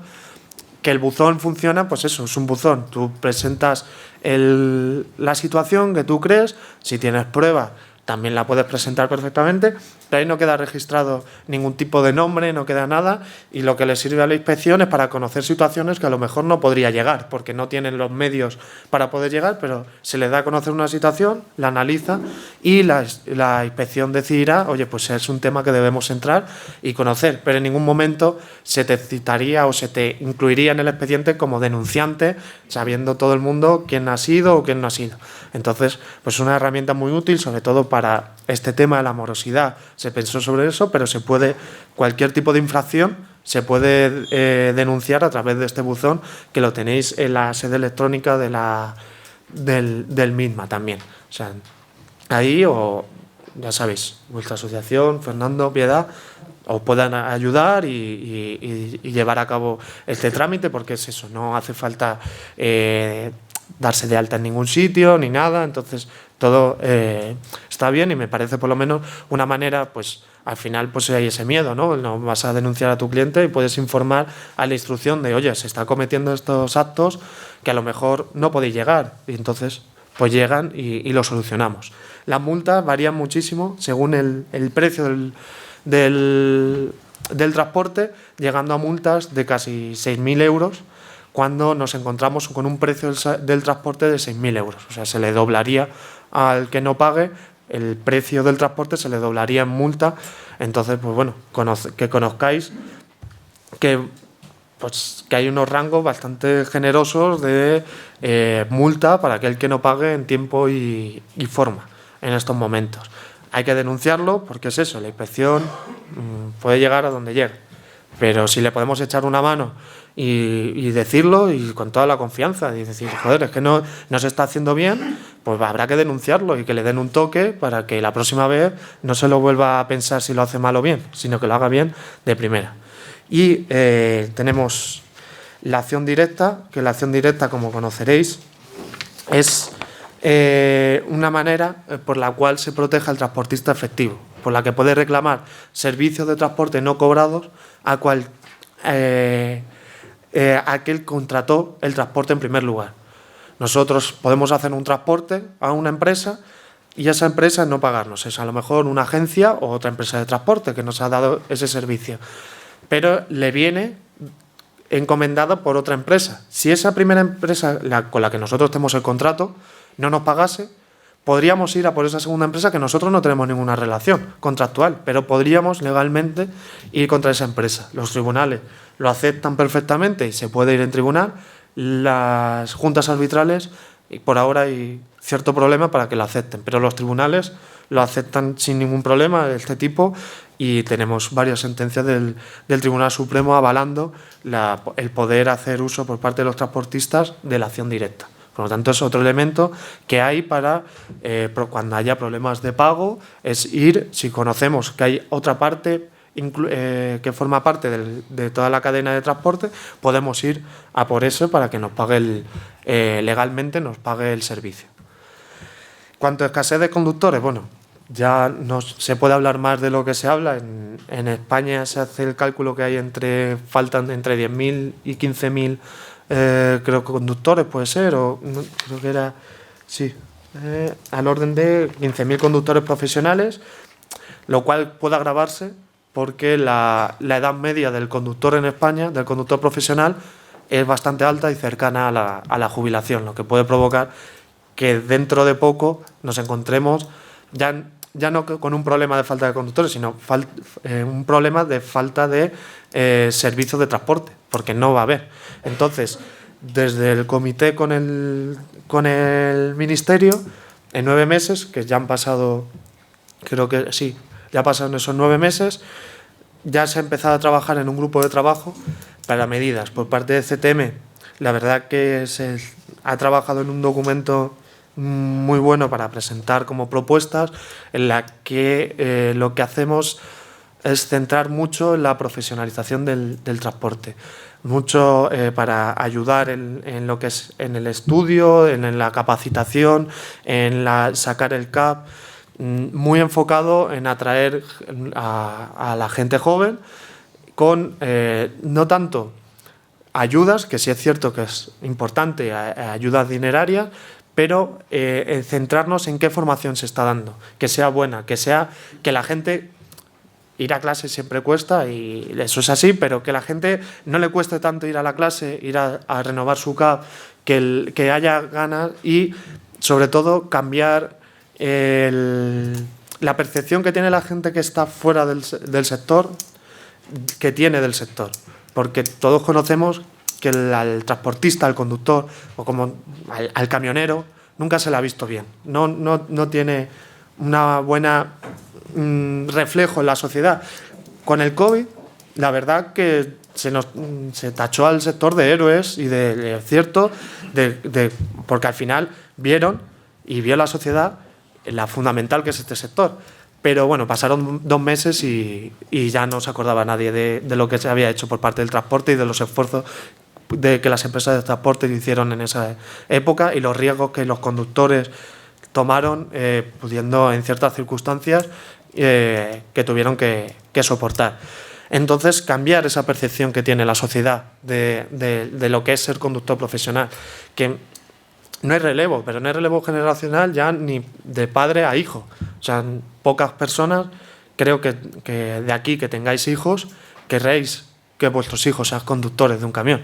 que el buzón funciona, pues eso, es un buzón. Tú presentas la situación que tú crees, si tienes pruebas también la puedes presentar perfectamente pero ahí no queda registrado ningún tipo de nombre, no queda nada, y lo que le sirve a la inspección es para conocer situaciones que a lo mejor no podría llegar, porque no tienen los medios para poder llegar, pero se le da a conocer una situación, la analiza y la inspección decidirá, oye, pues es un tema que debemos entrar y conocer, pero en ningún momento se te citaría o se te incluiría en el expediente como denunciante, sabiendo todo el mundo quién ha sido o quién no ha sido. Entonces, pues es una herramienta muy útil, sobre todo para este tema de la morosidad. Se pensó sobre eso, pero se puede, cualquier tipo de infracción se puede denunciar a través de este buzón, que lo tenéis en la sede electrónica del MITMA también. O sea, ahí, o ya sabéis, vuestra asociación, Fernando, Piedad, os puedan ayudar y llevar a cabo este trámite, porque es eso, no hace falta darse de alta en ningún sitio ni nada, entonces todo está bien, y me parece por lo menos una manera, pues al final pues hay ese miedo, ¿no? No vas a denunciar a tu cliente y puedes informar a la instrucción de, oye, se está cometiendo estos actos que a lo mejor no podéis llegar, y entonces pues llegan y lo solucionamos. Las multas varían muchísimo según el precio del transporte, llegando a multas de casi 6.000 euros cuando nos encontramos con un precio del transporte de 6.000 euros. O sea, se le doblaría al que no pague, el precio del transporte se le doblaría en multa. Entonces, pues bueno, que conozcáis que hay unos rangos bastante generosos de multa para aquel que no pague en tiempo y forma en estos momentos. Hay que denunciarlo porque es eso, la inspección puede llegar a donde llegue, pero si le podemos echar una mano y decirlo, y con toda la confianza, y decir, joder, es que no se está haciendo bien, pues habrá que denunciarlo y que le den un toque para que la próxima vez no se lo vuelva a pensar si lo hace mal o bien, sino que lo haga bien de primera. Y tenemos la acción directa, que la acción directa, como conoceréis, es una manera por la cual se protege al transportista efectivo, por la que puede reclamar servicios de transporte no cobrados a aquel contrató el transporte en primer lugar. Nosotros podemos hacer un transporte a una empresa y esa empresa no pagarnos. Es a lo mejor una agencia o otra empresa de transporte que nos ha dado ese servicio, pero le viene encomendado por otra empresa. Si esa primera empresa con la que nosotros tenemos el contrato no nos pagase, podríamos ir a por esa segunda empresa, que nosotros no tenemos ninguna relación contractual, pero podríamos legalmente ir contra esa empresa. Los tribunales lo aceptan perfectamente y se puede ir en tribunal. Las juntas arbitrales, por ahora hay cierto problema para que lo acepten, pero los tribunales lo aceptan sin ningún problema de este tipo, y tenemos varias sentencias del Tribunal Supremo avalando el poder hacer uso por parte de los transportistas de la acción directa. Por lo tanto, es otro elemento que hay para, cuando haya problemas de pago, es ir, si conocemos que hay otra parte que forma parte de toda la cadena de transporte, podemos ir a por eso para que nos pague legalmente nos pague el servicio. Cuanto a escasez de conductores, bueno, ya no se puede hablar más de lo que se habla. En España se hace el cálculo que faltan entre 10.000 y 15.000 creo que conductores, puede ser, o no, creo que era, sí, al orden de 15.000 conductores profesionales, lo cual puede agravarse porque la edad media del conductor en España, del conductor profesional, es bastante alta y cercana a la jubilación, lo que puede provocar que dentro de poco nos encontremos ya no con un problema de falta de conductores, sino un problema de falta de servicios de transporte, porque no va a haber. Entonces, desde el comité con el Ministerio, en 9 meses, que ya han pasado, creo que sí, ya pasaron esos 9 meses, ya se ha empezado a trabajar en un grupo de trabajo para medidas. Por parte de CTM, la verdad que se ha trabajado en un documento muy bueno para presentar como propuestas, en la que lo que hacemos es centrar mucho en la profesionalización del transporte, mucho para ayudar en lo que es en el estudio, en la capacitación, en sacar el CAP, muy enfocado en atraer a la gente joven con no tanto ayudas, que sí es cierto que es importante, ayudas dinerarias, pero centrarnos en qué formación se está dando, que sea buena, que la gente ir a clase siempre cuesta y eso es así, pero que la gente no le cueste tanto ir a la clase, ir a renovar su CAP, que haya ganas y sobre todo cambiar la percepción que tiene la gente que está fuera del sector, que tiene del sector. Porque todos conocemos que al transportista, al conductor o como al camionero nunca se le ha visto bien. No tiene una buena reflejo en la sociedad. Con el COVID, la verdad que se tachó al sector de héroes y de cierto, porque al final vio la sociedad la fundamental que es este sector. Pero bueno, pasaron 2 meses y ya no se acordaba nadie de lo que se había hecho por parte del transporte y de los esfuerzos que las empresas de transporte hicieron en esa época y los riesgos que los conductores tomaron, pudiendo en ciertas circunstancias que tuvieron que soportar. Entonces, cambiar esa percepción que tiene la sociedad de lo que es ser conductor profesional, que no hay relevo, pero no hay relevo generacional ya ni de padre a hijo. O sea, pocas personas, creo que de aquí que tengáis hijos, querréis que vuestros hijos sean conductores de un camión.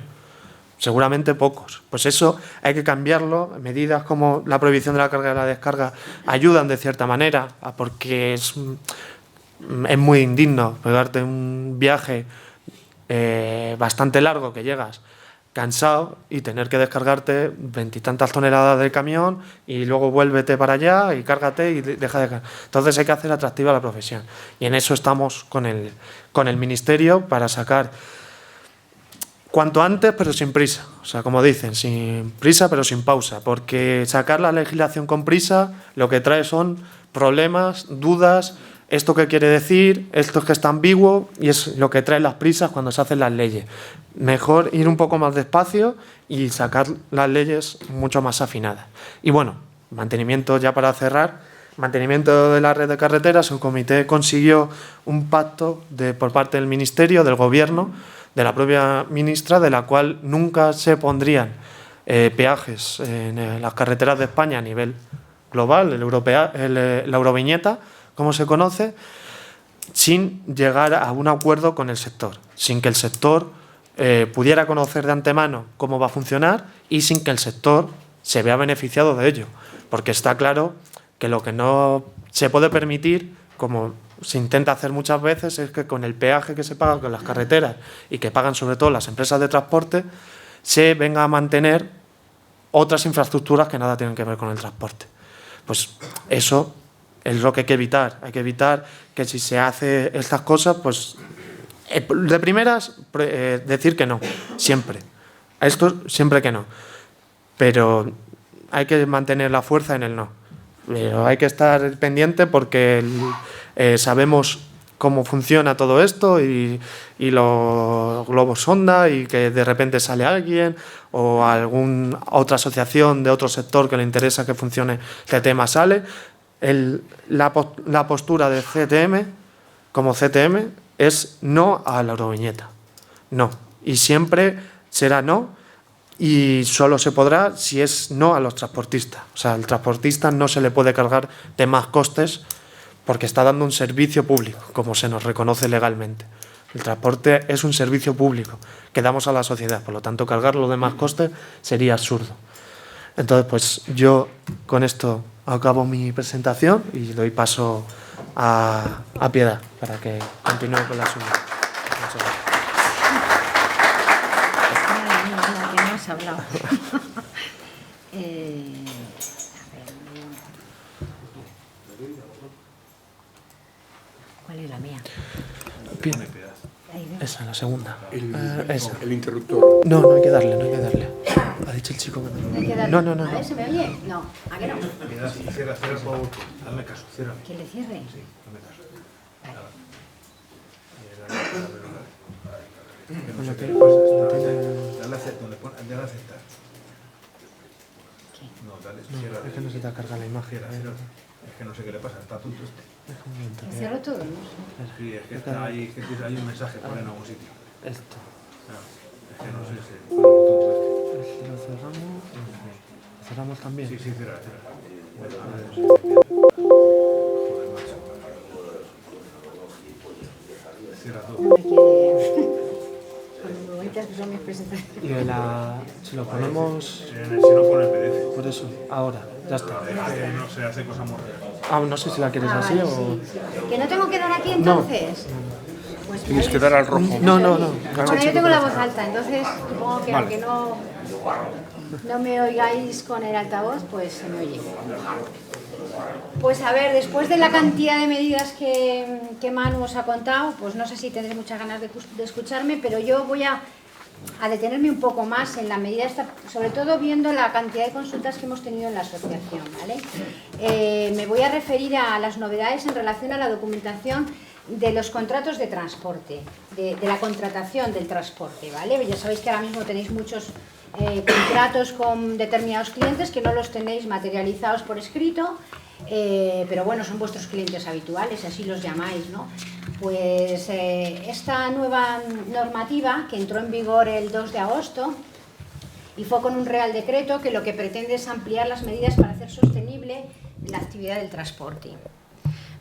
Seguramente pocos. Pues eso hay que cambiarlo. Medidas como la prohibición de la carga y la descarga ayudan de cierta manera, porque es muy indigno pegarte un viaje bastante largo que llegas cansado y tener que descargarte 20 y tantas toneladas del camión y luego vuélvete para allá y cárgate y deja de cargar. Entonces hay que hacer atractiva la profesión. Y en eso estamos con el Ministerio para sacar cuanto antes, pero sin prisa. O sea, como dicen, sin prisa, pero sin pausa. Porque sacar la legislación con prisa lo que trae son problemas, dudas, esto qué quiere decir, esto es que está ambiguo y es lo que trae las prisas cuando se hacen las leyes. Mejor ir un poco más despacio y sacar las leyes mucho más afinadas. Y bueno, mantenimiento ya para cerrar. Mantenimiento de la red de carreteras. El comité consiguió un pacto por parte del Ministerio, del Gobierno, de la propia ministra, de la cual nunca se pondrían peajes en las carreteras de España a nivel global, la Euroviñeta, como se conoce, sin llegar a un acuerdo con el sector, sin que el sector pudiera conocer de antemano cómo va a funcionar y sin que el sector se vea beneficiado de ello. Porque está claro que lo que no se puede permitir, como se intenta hacer muchas veces, es que con el peaje que se paga con las carreteras y que pagan sobre todo las empresas de transporte, se venga a mantener otras infraestructuras que nada tienen que ver con el transporte. Pues eso es lo que hay que evitar. Hay que evitar que si se hace estas cosas, pues de primeras decir que no, siempre. A esto siempre que no. Pero hay que mantener la fuerza en el no. Pero hay que estar pendiente porque sabemos cómo funciona todo esto y los globos sonda y que de repente sale alguien o alguna otra asociación de otro sector que le interesa que funcione este tema sale. La postura de CTM como CTM es no a la Euroviñeta. No. Y siempre será no. Y solo se podrá si es no a los transportistas. O sea, al transportista no se le puede cargar de más costes porque está dando un servicio público, como se nos reconoce legalmente. El transporte es un servicio público que damos a la sociedad, por lo tanto, cargarlo de más costes sería absurdo. Entonces, pues yo con esto acabo mi presentación y doy paso a Piedad para que continúe con la suya. Muchas gracias. Hablado. ¿Cuál es la mía? Esa, la segunda. El interruptor. No hay que darle. Ha dicho el chico que no. ¿Hay que darle? No. A ver, ¿se me oye? No, ¿a qué no? Cierra por... Hazme caso, cierra. ¿Que le cierre? Sí, hazme caso. Dale a aceptar. No, dale, cierra. Es que no se te ha cargado la imagen. Es que no sé qué le pasa, está tonto este. ¿Le cierro todo? Sí, es que está ahí, hay un mensaje por ahí en algún sitio. Esto. Es que no sé, se pone muy tonto este. Lo cerramos. ¿Cerramos también? Sí, cierra. Joder, macho. palabritas que son mis presentaciones. Y si lo ponemos... Si no pone PDF. Por eso, ahora, ya está. No se hace cosa muy rara. No sé si la quieres así vale, o... sí. ¿Que no tengo que dar aquí entonces? Pues Tienes que dar al rojo. No. Bueno, yo tengo la voz alta, entonces supongo que aunque no me oigáis con el altavoz, pues se me oye. Pues a ver, después de la cantidad de medidas que Manu os ha contado, pues no sé si tendréis muchas ganas de escucharme, pero yo voy a detenerme un poco más en la medida esta, sobre todo viendo la cantidad de consultas que hemos tenido en la asociación, ¿vale? Me voy a referir a las novedades en relación a la documentación de los contratos de transporte, de la contratación del transporte, ¿vale? Ya sabéis que ahora mismo tenéis muchos contratos con determinados clientes que no los tenéis materializados por escrito, pero bueno, son vuestros clientes habituales, así los llamáis, ¿no? Pues esta nueva normativa que entró en vigor el 2 de agosto y fue con un Real Decreto que lo que pretende es ampliar las medidas para hacer sostenible la actividad del transporte,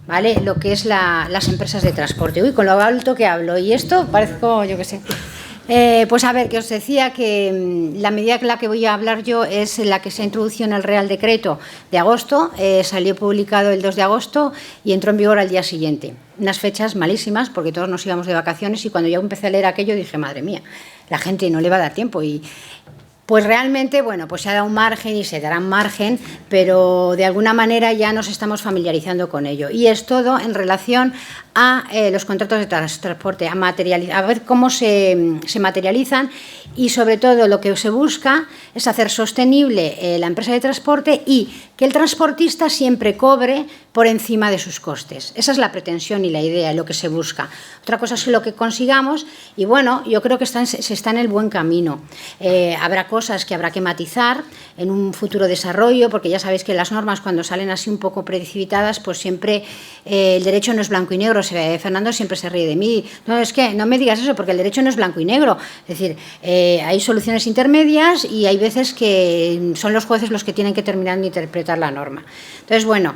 ¿vale? Lo que es las empresas de transporte. Uy, con lo alto que hablo, y esto parezco, yo qué sé. Pues a ver, que os decía que la medida en la que voy a hablar yo es la que se introdujo en el Real Decreto de agosto, salió publicado el 2 de agosto y entró en vigor al día siguiente. Unas fechas malísimas porque todos nos íbamos de vacaciones y cuando yo empecé a leer aquello dije, madre mía, la gente no le va a dar tiempo y... Pues realmente, bueno, pues se ha dado un margen y se dará un margen, pero de alguna manera ya nos estamos familiarizando con ello. Y es todo en relación a los contratos de transporte, a ver cómo se materializan y sobre todo lo que se busca es hacer sostenible la empresa de transporte y que el transportista siempre cobre por encima de sus costes. Esa es la pretensión y la idea, lo que se busca. Otra cosa es lo que consigamos y bueno, yo creo que se está en el buen camino. Habrá cosas que habrá que matizar en un futuro desarrollo, porque ya sabéis que las normas cuando salen así un poco precipitadas, pues siempre el derecho no es blanco y negro. Fernando siempre se ríe de mí. No, es que no me digas eso, porque el derecho no es blanco y negro. Es decir, hay soluciones intermedias y hay veces que son los jueces los que tienen que terminar de interpretar la norma. Entonces, bueno,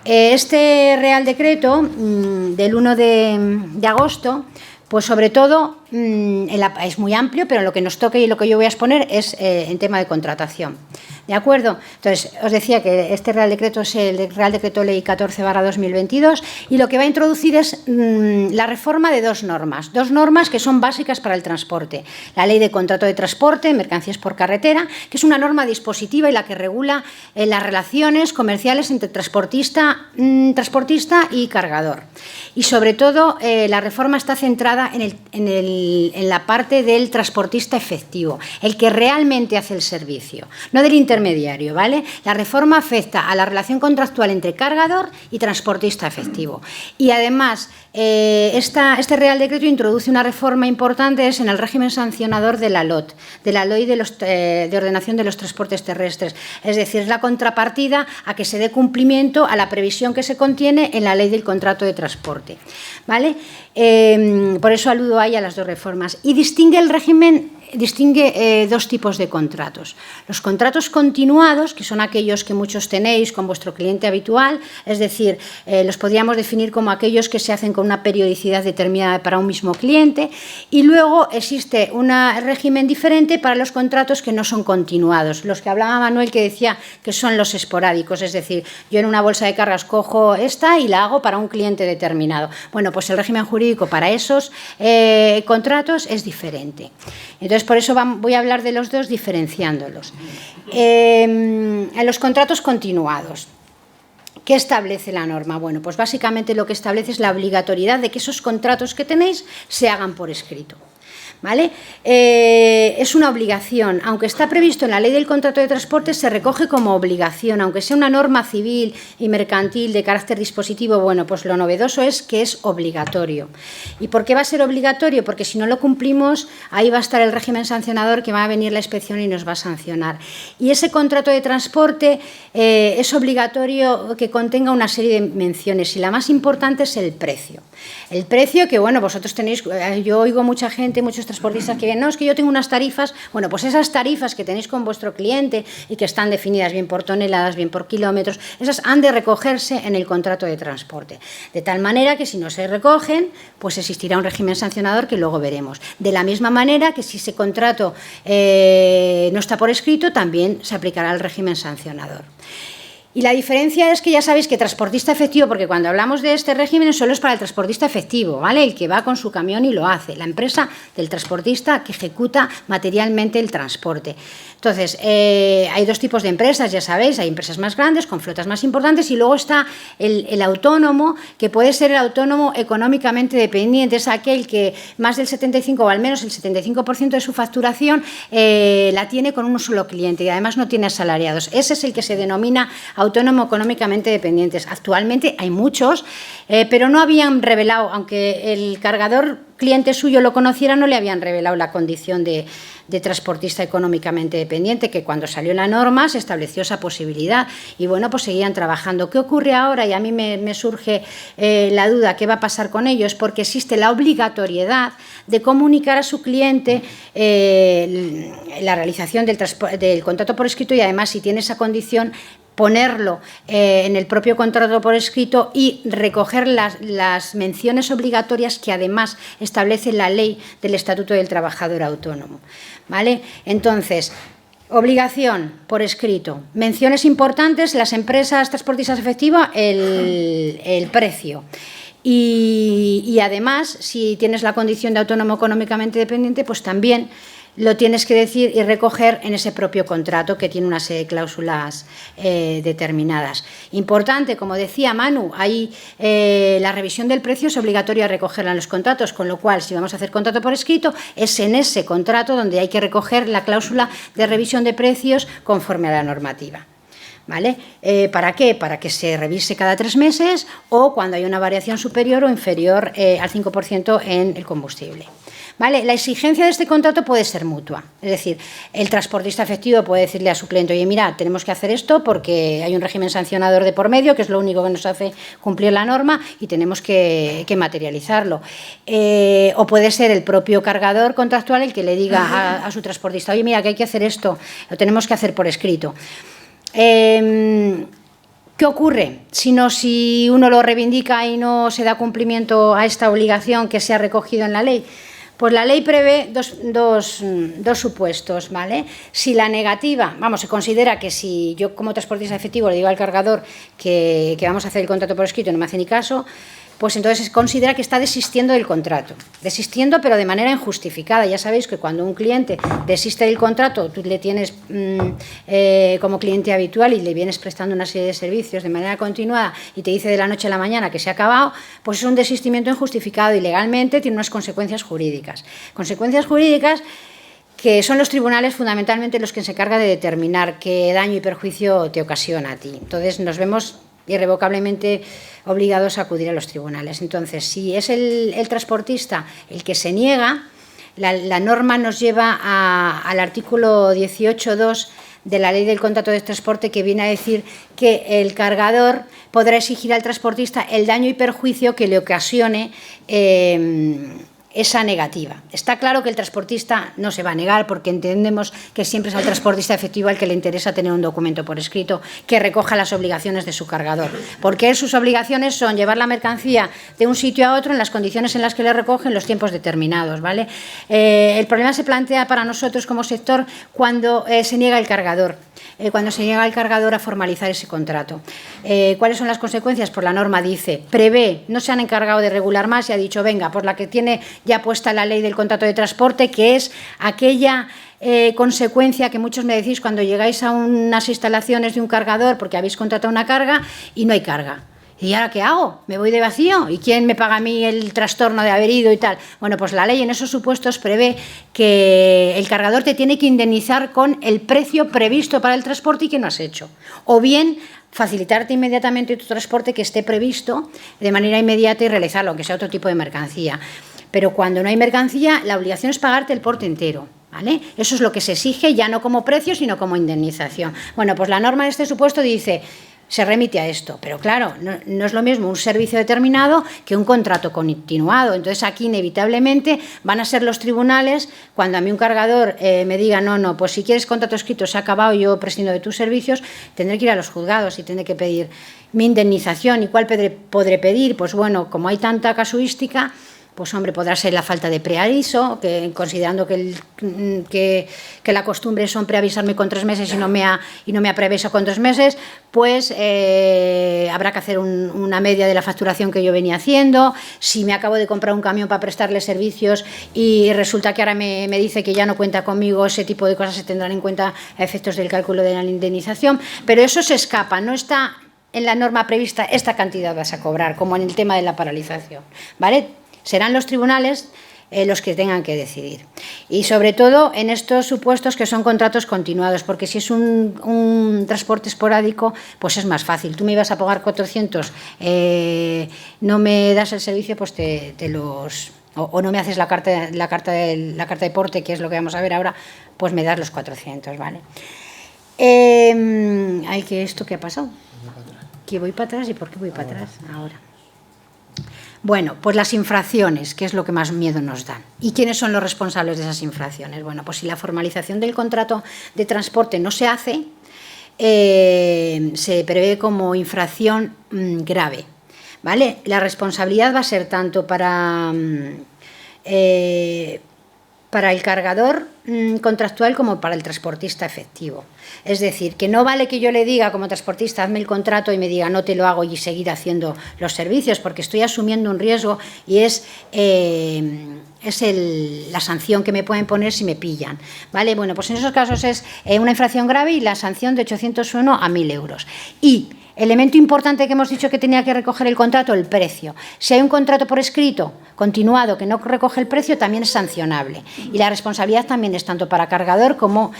este Real Decreto del 1 de agosto, pues sobre todo es muy amplio, pero lo que nos toca y lo que yo voy a exponer es en tema de contratación. ¿De acuerdo? Entonces, os decía que este Real Decreto es el Real Decreto Ley 14/2022 y lo que va a introducir es la reforma de dos normas que son básicas para el transporte. La Ley de Contrato de Transporte, Mercancías por Carretera, que es una norma dispositiva y la que regula las relaciones comerciales entre transportista y cargador. Y sobre todo, la reforma está centrada en la parte del transportista efectivo, el que realmente hace el servicio, no del intermediario, ¿vale? La reforma afecta a la relación contractual entre cargador y transportista efectivo. Y además, este Real Decreto introduce una reforma importante en el régimen sancionador de la LOT, de la Ley de Ordenación de los Transportes Terrestres. Es decir, es la contrapartida a que se dé cumplimiento a la previsión que se contiene en la Ley del Contrato de Transporte, ¿vale? Por eso aludo ahí a las dos reformas. Y distingue el régimen... dos tipos de contratos. Los contratos continuados, que son aquellos que muchos tenéis con vuestro cliente habitual, es decir, los podríamos definir como aquellos que se hacen con una periodicidad determinada para un mismo cliente, y luego existe un régimen diferente para los contratos que no son continuados, los que hablaba Manuel, que decía que son los esporádicos, es decir, yo en una bolsa de cargas cojo esta y la hago para un cliente determinado. Bueno, pues el régimen jurídico para esos contratos es diferente. Entonces, por eso voy a hablar de los dos diferenciándolos. En los contratos continuados, ¿qué establece la norma? Bueno, pues básicamente lo que establece es la obligatoriedad de que esos contratos que tenéis se hagan por escrito, ¿vale? Es una obligación, aunque está previsto en la Ley del Contrato de Transporte, se recoge como obligación, aunque sea una norma civil y mercantil de carácter dispositivo. Bueno, pues lo novedoso es que es obligatorio. ¿Y por qué va a ser obligatorio? Porque si no lo cumplimos, ahí va a estar el régimen sancionador, que va a venir la inspección y nos va a sancionar. Y ese contrato de transporte es obligatorio que contenga una serie de menciones, y la más importante es el precio. El precio que, bueno, vosotros tenéis, yo oigo mucha gente, muchos transportistas que vienen, no, es que yo tengo unas tarifas, bueno, pues esas tarifas que tenéis con vuestro cliente y que están definidas bien por toneladas, bien por kilómetros, esas han de recogerse en el contrato de transporte. De tal manera que si no se recogen, pues existirá un régimen sancionador que luego veremos. De la misma manera que si ese contrato no está por escrito, también se aplicará el régimen sancionador. Y la diferencia es que ya sabéis que transportista efectivo, porque cuando hablamos de este régimen solo es para el transportista efectivo, ¿vale? El que va con su camión y lo hace, la empresa del transportista que ejecuta materialmente el transporte. Entonces, hay dos tipos de empresas, ya sabéis, hay empresas más grandes, con flotas más importantes, y luego está el autónomo, que puede ser el autónomo económicamente dependiente, es aquel que más del 75% o al menos el 75% de su facturación la tiene con un solo cliente y además no tiene asalariados. Ese es el que se denomina autónomo económicamente dependientes. Actualmente hay muchos, pero no habían revelado, aunque el cargador cliente suyo lo conociera, no le habían revelado la condición de transportista económicamente dependiente, que cuando salió la norma se estableció esa posibilidad y bueno, pues seguían trabajando. ¿Qué ocurre ahora? Y a mí me surge la duda, ¿qué va a pasar con ellos? Porque existe la obligatoriedad de comunicar a su cliente la realización del contrato por escrito y además, si tiene esa condición, ponerlo en el propio contrato por escrito y recoger las menciones obligatorias que además establece la ley del Estatuto del Trabajador Autónomo, ¿vale? Entonces, obligación por escrito. Menciones importantes, las empresas transportistas efectivas, el precio. Y además, si tienes la condición de autónomo económicamente dependiente, pues también lo tienes que decir y recoger en ese propio contrato que tiene una serie de cláusulas determinadas. Importante, como decía Manu, hay la revisión del precio es obligatoria recogerla en los contratos, con lo cual si vamos a hacer contrato por escrito es en ese contrato donde hay que recoger la cláusula de revisión de precios conforme a la normativa. ¿Vale? ¿Para qué? Para que se revise cada 3 meses o cuando hay una variación superior o inferior al 5% en el combustible. ¿Vale? La exigencia de este contrato puede ser mutua, es decir, el transportista efectivo puede decirle a su cliente, oye, mira, tenemos que hacer esto porque hay un régimen sancionador de por medio, que es lo único que nos hace cumplir la norma y tenemos que materializarlo. O puede ser el propio cargador contractual el que le diga a su transportista, oye, mira, que hay que hacer esto, lo tenemos que hacer por escrito. ¿Qué ocurre? Si uno lo reivindica y no se da cumplimiento a esta obligación que se ha recogido en la ley, pues la ley prevé dos supuestos, ¿vale? Si la negativa, se considera que si yo como transportista efectivo le digo al cargador que vamos a hacer el contrato por escrito y no me hace ni caso, pues entonces se considera que está desistiendo del contrato. Desistiendo, pero de manera injustificada. Ya sabéis que cuando un cliente desiste del contrato, tú le tienes como cliente habitual y le vienes prestando una serie de servicios de manera continuada y te dice de la noche a la mañana que se ha acabado, pues es un desistimiento injustificado y legalmente tiene unas consecuencias jurídicas. Consecuencias jurídicas que son los tribunales fundamentalmente los que se encargan de determinar qué daño y perjuicio te ocasiona a ti. Entonces nos vemos irrevocablemente obligados a acudir a los tribunales. Entonces, si es el transportista el que se niega, la norma nos lleva al artículo 18.2 de la Ley del Contrato de Transporte, que viene a decir que el cargador podrá exigir al transportista el daño y perjuicio que le ocasione esa negativa. Está claro que el transportista no se va a negar porque entendemos que siempre es al transportista efectivo al que le interesa tener un documento por escrito que recoja las obligaciones de su cargador, porque sus obligaciones son llevar la mercancía de un sitio a otro en las condiciones en las que le recogen los tiempos determinados, ¿vale? El problema se plantea para nosotros como sector cuando se niega el cargador. Cuando se llega al cargador a formalizar ese contrato. ¿Cuáles son las consecuencias? Pues la norma dice, prevé, no se han encargado de regular más y ha dicho, venga, por la que tiene ya puesta la ley del contrato de transporte, que es aquella consecuencia que muchos me decís cuando llegáis a unas instalaciones de un cargador porque habéis contratado una carga y no hay carga. ¿Y ahora qué hago? ¿Me voy de vacío? ¿Y quién me paga a mí el trastorno de haber ido y tal? Bueno, pues la ley en esos supuestos prevé que el cargador te tiene que indemnizar con el precio previsto para el transporte y que no has hecho. O bien facilitarte inmediatamente tu transporte que esté previsto de manera inmediata y realizarlo, aunque sea otro tipo de mercancía. Pero cuando no hay mercancía, la obligación es pagarte el porte entero, ¿vale? Eso es lo que se exige, ya no como precio, sino como indemnización. Bueno, pues la norma en este supuesto dice, se remite a esto. Pero claro, no es lo mismo un servicio determinado que un contrato continuado. Entonces aquí inevitablemente van a ser los tribunales, cuando a mí un cargador me diga no, pues si quieres contrato escrito se ha acabado, yo prescindo de tus servicios, tendré que ir a los juzgados y tendré que pedir mi indemnización. ¿Y cuál podré pedir? Pues bueno, como hay tanta casuística, pues hombre, podrá ser la falta de preaviso, que considerando que la costumbre son preavisarme con 3 meses y no me ha preavisado con 3 meses, pues habrá que hacer una media de la facturación que yo venía haciendo. Si me acabo de comprar un camión para prestarle servicios y resulta que ahora me dice que ya no cuenta conmigo, ese tipo de cosas se tendrán en cuenta a efectos del cálculo de la indemnización, pero eso se escapa, no está en la norma prevista esta cantidad vas a cobrar, como en el tema de la paralización, ¿vale? Serán los tribunales los que tengan que decidir. Y sobre todo en estos supuestos que son contratos continuados, porque si es un transporte esporádico, pues es más fácil. Tú me ibas a pagar 400, no me das el servicio, pues o no me haces la carta de porte, que es lo que vamos a ver ahora, pues me das los 400, ¿vale? ¿Esto qué ha pasado? Que voy para atrás. ¿Y por qué voy para atrás ahora? Bueno, pues las infracciones, que es lo que más miedo nos dan. ¿Y quiénes son los responsables de esas infracciones? Bueno, pues si la formalización del contrato de transporte no se hace, se prevé como infracción grave, ¿vale? La responsabilidad va a ser tanto para el cargador contractual como para el transportista efectivo. Es decir, que no vale que yo le diga como transportista, hazme el contrato y me diga no te lo hago y seguir haciendo los servicios, porque estoy asumiendo un riesgo y es la sanción que me pueden poner si me pillan, ¿vale? Bueno, pues en esos casos es una infracción grave y la sanción de 801 a 1.000 euros. Y elemento importante que hemos dicho que tenía que recoger el contrato, el precio. Si hay un contrato por escrito continuado que no recoge el precio, también es sancionable. Y la responsabilidad también es tanto para cargador como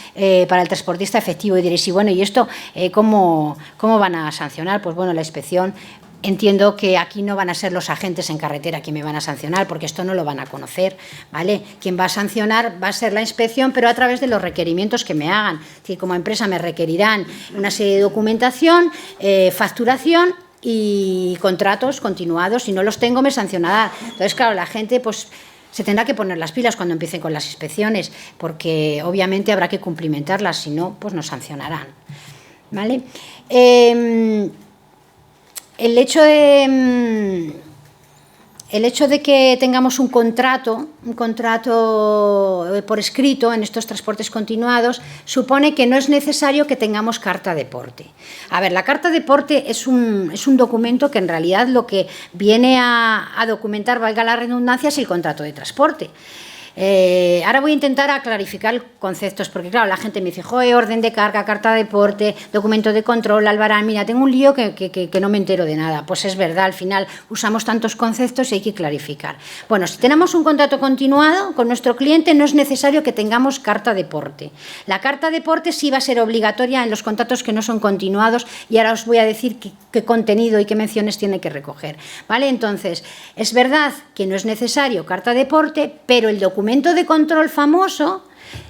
para el transportista efectivo. Y diréis, y bueno, ¿y esto cómo van a sancionar? Pues bueno, la inspección. Entiendo que aquí no van a ser los agentes en carretera quien me van a sancionar, porque esto no lo van a conocer, ¿vale? Quien va a sancionar va a ser la inspección, pero a través de los requerimientos que me hagan. Es decir, como empresa me requerirán una serie de documentación, facturación y contratos continuados. Si no los tengo, me sancionará. Entonces, claro, la gente pues se tendrá que poner las pilas cuando empiecen con las inspecciones, porque obviamente habrá que cumplimentarlas, si no, pues nos sancionarán, ¿vale? El hecho de que tengamos un contrato por escrito en estos transportes continuados supone que no es necesario que tengamos carta de porte. A ver, la carta de porte es un documento que en realidad lo que viene a documentar, valga la redundancia, es el contrato de transporte. Ahora voy a intentar clarificar conceptos, porque claro, la gente me dice, joder, orden de carga, carta de porte, documento de control, albarán, mira, tengo un lío que no me entero de nada. Pues es verdad, al final usamos tantos conceptos y hay que clarificar. Bueno, si tenemos un contrato continuado con nuestro cliente, no es necesario que tengamos carta de porte. La carta de porte sí va a ser obligatoria en los contratos que no son continuados, y ahora os voy a decir qué contenido y qué menciones tiene que recoger, ¿vale? Entonces, es verdad que no es necesario carta de porte, pero el documento de control famoso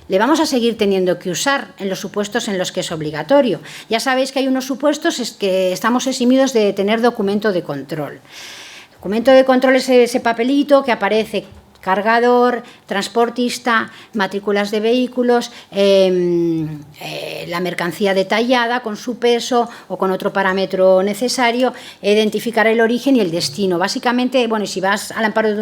le vamos a seguir teniendo que usar en los supuestos en los que es obligatorio. Ya sabéis que hay unos supuestos que estamos eximidos de tener documento de control. Documento de control es ese papelito que aparece cargador, transportista, matrículas de vehículos, la mercancía detallada con su peso o con otro parámetro necesario, identificar el origen y el destino. Básicamente, bueno, y si vas al amparo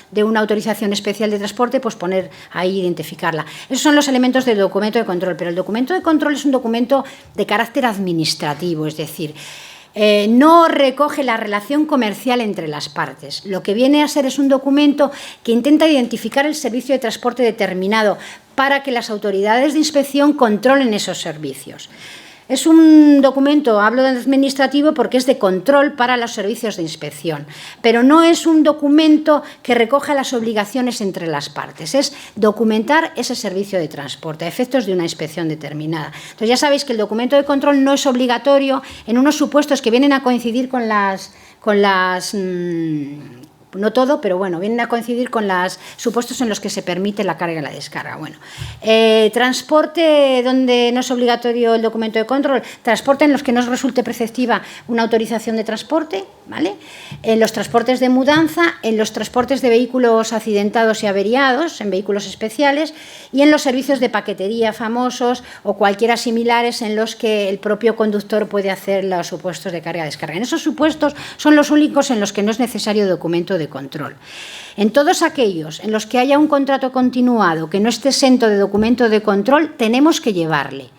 de una autorización especial de transporte, pues poner ahí, identificarla. Esos son los elementos del documento de control, pero el documento de control es un documento de carácter administrativo, es decir, no recoge la relación comercial entre las partes. Lo que viene a ser es un documento que intenta identificar el servicio de transporte determinado para que las autoridades de inspección controlen esos servicios. Es un documento, hablo de administrativo porque es de control para los servicios de inspección, pero no es un documento que recoja las obligaciones entre las partes, es documentar ese servicio de transporte a efectos de una inspección determinada. Entonces ya sabéis que el documento de control no es obligatorio en unos supuestos que vienen a coincidir con no todo, pero bueno, vienen a coincidir con los supuestos en los que se permite la carga y la descarga. Bueno, transporte donde no es obligatorio el documento de control, transporte en los que no resulte preceptiva una autorización de transporte, ¿vale? En los transportes de mudanza, en los transportes de vehículos accidentados y averiados, en vehículos especiales, y en los servicios de paquetería famosos o cualquiera similares en los que el propio conductor puede hacer los supuestos de carga y descarga. En esos supuestos son los únicos en los que no es necesario documento de control. En todos aquellos en los que haya un contrato continuado que no esté exento de documento de control, tenemos que llevarle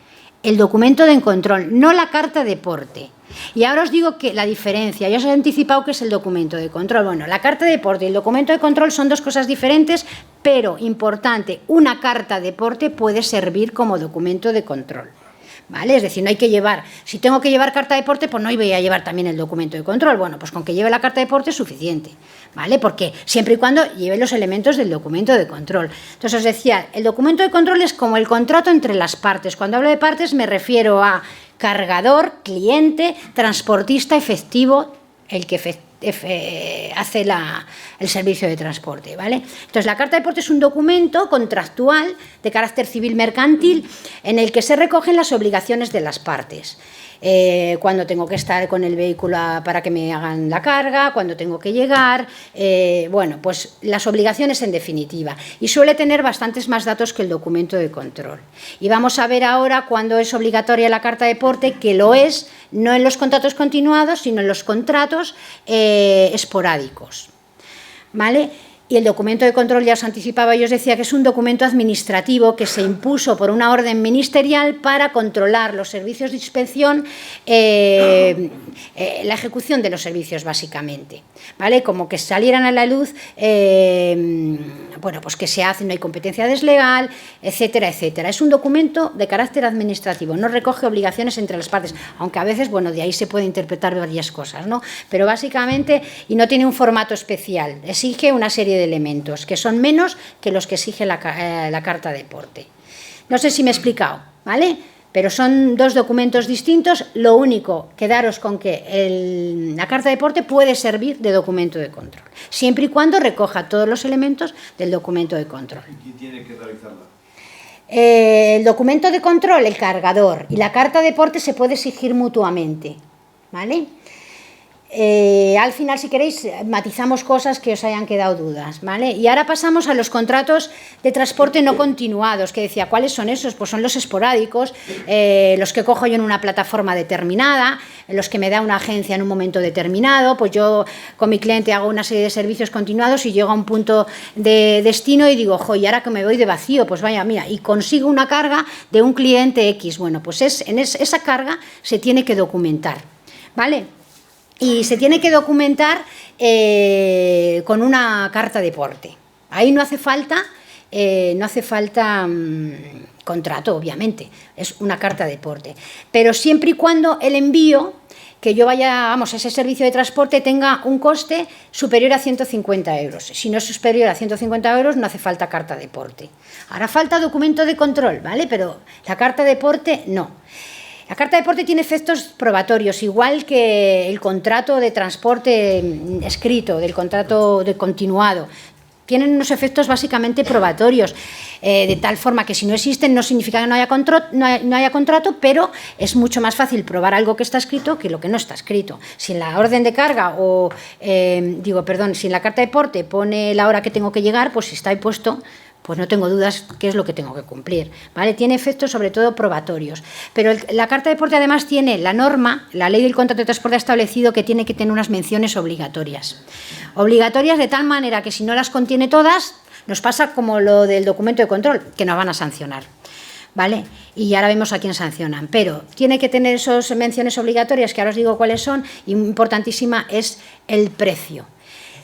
el documento de control, no la carta de porte. Y ahora os digo que la diferencia, ya os he anticipado que es el documento de control. Bueno, la carta de porte y el documento de control son dos cosas diferentes, pero importante, una carta de porte puede servir como documento de control. ¿Vale? Es decir, no hay que llevar, si tengo que llevar carta de porte, pues no voy a llevar también el documento de control. Bueno, pues con que lleve la carta de porte es suficiente, ¿vale? Porque siempre y cuando lleve los elementos del documento de control. Entonces os decía, el documento de control es como el contrato entre las partes. Cuando hablo de partes me refiero a cargador, cliente, transportista efectivo, el que hace el servicio de transporte, ¿vale? Entonces, la carta de porte es un documento contractual de carácter civil mercantil en el que se recogen las obligaciones de las partes. Cuando tengo que estar con el vehículo para que me hagan la carga, cuando tengo que llegar, bueno, pues las obligaciones en definitiva. Y suele tener bastantes más datos que el documento de control. Y vamos a ver ahora cuándo es obligatoria la carta de porte, que lo es, no en los contratos continuados, sino en los contratos esporádicos, ¿vale? Y el documento de control, ya os anticipaba, yo os decía que es un documento administrativo que se impuso por una orden ministerial para controlar los servicios de inspección, la ejecución de los servicios básicamente, ¿vale? Como que salieran a la luz, bueno, pues que se hace, no hay competencia deslegal, etcétera, etcétera. Es un documento de carácter administrativo, no recoge obligaciones entre las partes, aunque a veces, bueno, de ahí se puede interpretar varias cosas, ¿no? Pero básicamente, y no tiene un formato especial, exige una serie de elementos que son menos que los que exige la carta de porte. No sé si me he explicado, ¿vale? Pero son dos documentos distintos. Lo único, quedaros con que la carta de porte puede servir de documento de control, siempre y cuando recoja todos los elementos del documento de control. ¿Y quién tiene que realizarla? El documento de control, el cargador, y la carta de porte se puede exigir mutuamente, ¿vale? Al final, si queréis, matizamos cosas que os hayan quedado dudas, ¿vale? Y ahora pasamos a los contratos de transporte no continuados, que decía, ¿cuáles son esos? Pues son los esporádicos, los que cojo yo en una plataforma determinada, los que me da una agencia en un momento determinado. Pues yo con mi cliente hago una serie de servicios continuados y llego a un punto de destino y digo, ojo, y ahora que me voy de vacío, pues vaya, mira, y consigo una carga de un cliente X. Bueno, pues esa carga se tiene que documentar, ¿vale? Y se tiene que documentar con una carta de porte. Ahí no hace falta contrato, obviamente, es una carta de porte. Pero siempre y cuando el envío, que yo vaya, vamos, ese servicio de transporte tenga un coste superior a 150 euros. Si no es superior a 150 euros, no hace falta carta de porte. Ahora falta documento de control, ¿vale? Pero la carta de porte no. La carta de porte tiene efectos probatorios, igual que el contrato de transporte escrito, del contrato de continuado. Tienen unos efectos básicamente probatorios, de tal forma que si no existen no significa que no haya contrato, pero es mucho más fácil probar algo que está escrito que lo que no está escrito. Si en la orden de carga si en la carta de porte pone la hora que tengo que llegar, pues si está ahí puesto, pues no tengo dudas qué es lo que tengo que cumplir, ¿vale? Tiene efectos sobre todo probatorios. Pero la carta de porte además tiene la norma, la ley del contrato de transporte ha establecido que tiene que tener unas menciones obligatorias. Obligatorias de tal manera que si no las contiene todas, nos pasa como lo del documento de control, que nos van a sancionar, ¿vale? Y ahora vemos a quién sancionan. Pero tiene que tener esas menciones obligatorias, que ahora os digo cuáles son, y importantísima es el precio.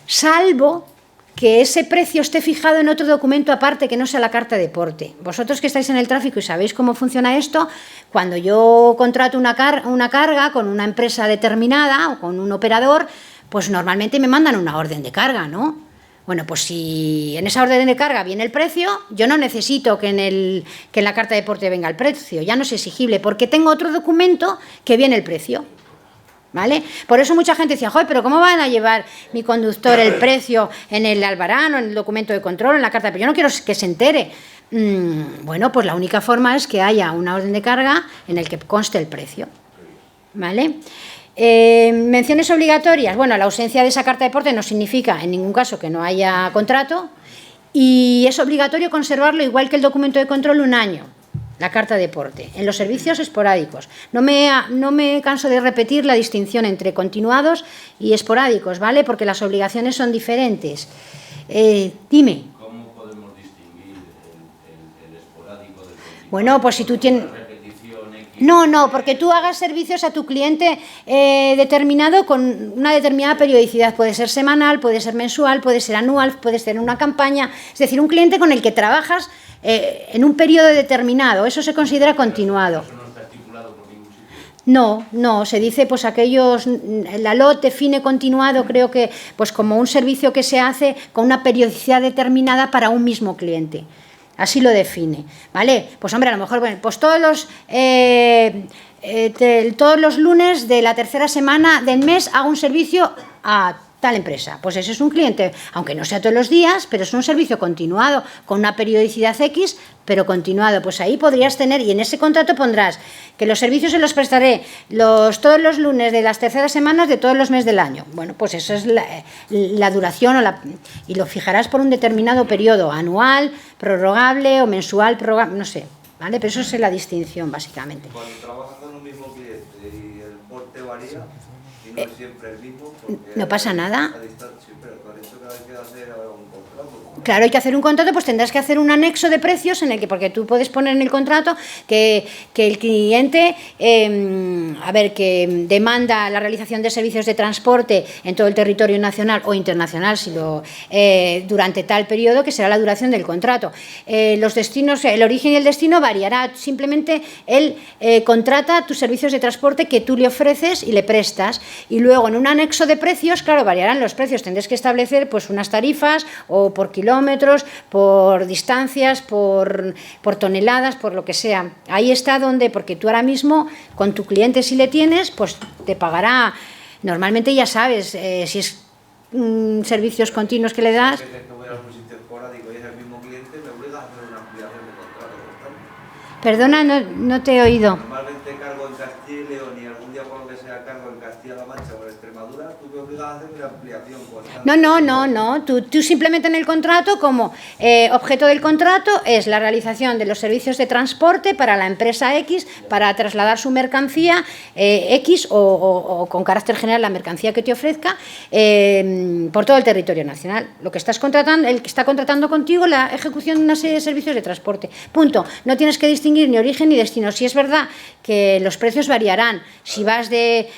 Salvo que ese precio esté fijado en otro documento aparte que no sea la carta de porte. Vosotros que estáis en el tráfico y sabéis cómo funciona esto, cuando yo contrato una carga con una empresa determinada o con un operador, pues normalmente me mandan una orden de carga, ¿no? Bueno, pues si en esa orden de carga viene el precio, yo no necesito que en la carta de porte venga el precio, ya no es exigible, porque tengo otro documento que viene el precio. ¿vale? Por eso mucha gente decía, joder, pero ¿cómo van a llevar mi conductor el precio en el albarán o en el documento de control, en la carta? Pero yo no quiero que se entere. Bueno, pues la única forma es que haya una orden de carga en el que conste el precio, ¿vale? Menciones obligatorias. Bueno, la ausencia de esa carta de porte no significa en ningún caso que no haya contrato y es obligatorio conservarlo igual que el documento de control 1 año, la carta de porte, en los servicios esporádicos. No me canso de repetir la distinción entre continuados y esporádicos, ¿vale? Porque las obligaciones son diferentes. Dime. ¿Cómo podemos distinguir el esporádico del continuado? Bueno, pues si tú tienes... No, porque tú hagas servicios a tu cliente determinado con una determinada periodicidad. Puede ser semanal, puede ser mensual, puede ser anual, puede ser en una campaña. Es decir, un cliente con el que trabajas en un periodo determinado. Eso se considera continuado. ¿Eso no está estipulado por ningún sitio? No, se dice pues aquellos... La LOT define continuado, creo que pues como un servicio que se hace con una periodicidad determinada para un mismo cliente. Así lo define, ¿vale? Pues hombre, a lo mejor, bueno, pues todos los lunes de la tercera semana del mes hago un servicio a tal empresa. Pues ese es un cliente, aunque no sea todos los días, pero es un servicio continuado, con una periodicidad X, pero continuado. Pues ahí podrías tener, y en ese contrato pondrás que los servicios se los prestaré todos los lunes de las terceras semanas de todos los meses del año. Bueno, pues eso es la duración y lo fijarás por un determinado periodo, anual, prorrogable o mensual, no sé, ¿vale? Pero eso es la distinción, básicamente. Cuando trabajas con un mismo cliente y el porte varía, y no es siempre el mismo, no pasa nada. Sí, pero por eso que hay que hacer un contrato. Claro, hay que hacer un contrato, pues tendrás que hacer un anexo de precios en el que, porque tú puedes poner en el contrato que el cliente, que demanda la realización de servicios de transporte en todo el territorio nacional o internacional, durante tal periodo que será la duración del contrato. Los destinos, el origen y el destino variará, simplemente él contrata tus servicios de transporte que tú le ofreces y le prestas, y luego en un anexo de precios, claro, variarán los precios, tendrás que establecer pues unas tarifas o por kilómetros, por distancias, por toneladas, por lo que sea. Ahí está donde, porque tú ahora mismo con tu cliente, si le tienes, pues te pagará, normalmente ya sabes, si es servicios continuos que le das. Que voy a algún sitio esporádico y es el mismo cliente, me obliga a hacer una ampliación de contrato constante. Perdona, no te he oído. Normalmente cargo en Castilla y León y algún día por lo que sea cargo en Castilla-La Mancha o en Extremadura, tú me obligas a hacer una ampliación constante. No. Tú simplemente en el contrato, como objeto del contrato, es la realización de los servicios de transporte para la empresa X, para trasladar su mercancía X o con carácter general la mercancía que te ofrezca por todo el territorio nacional. Lo que estás contratando, el que está contratando contigo, la ejecución de una serie de servicios de transporte. Punto. No tienes que distinguir ni origen ni destino. Si es verdad que los precios variarán si vas de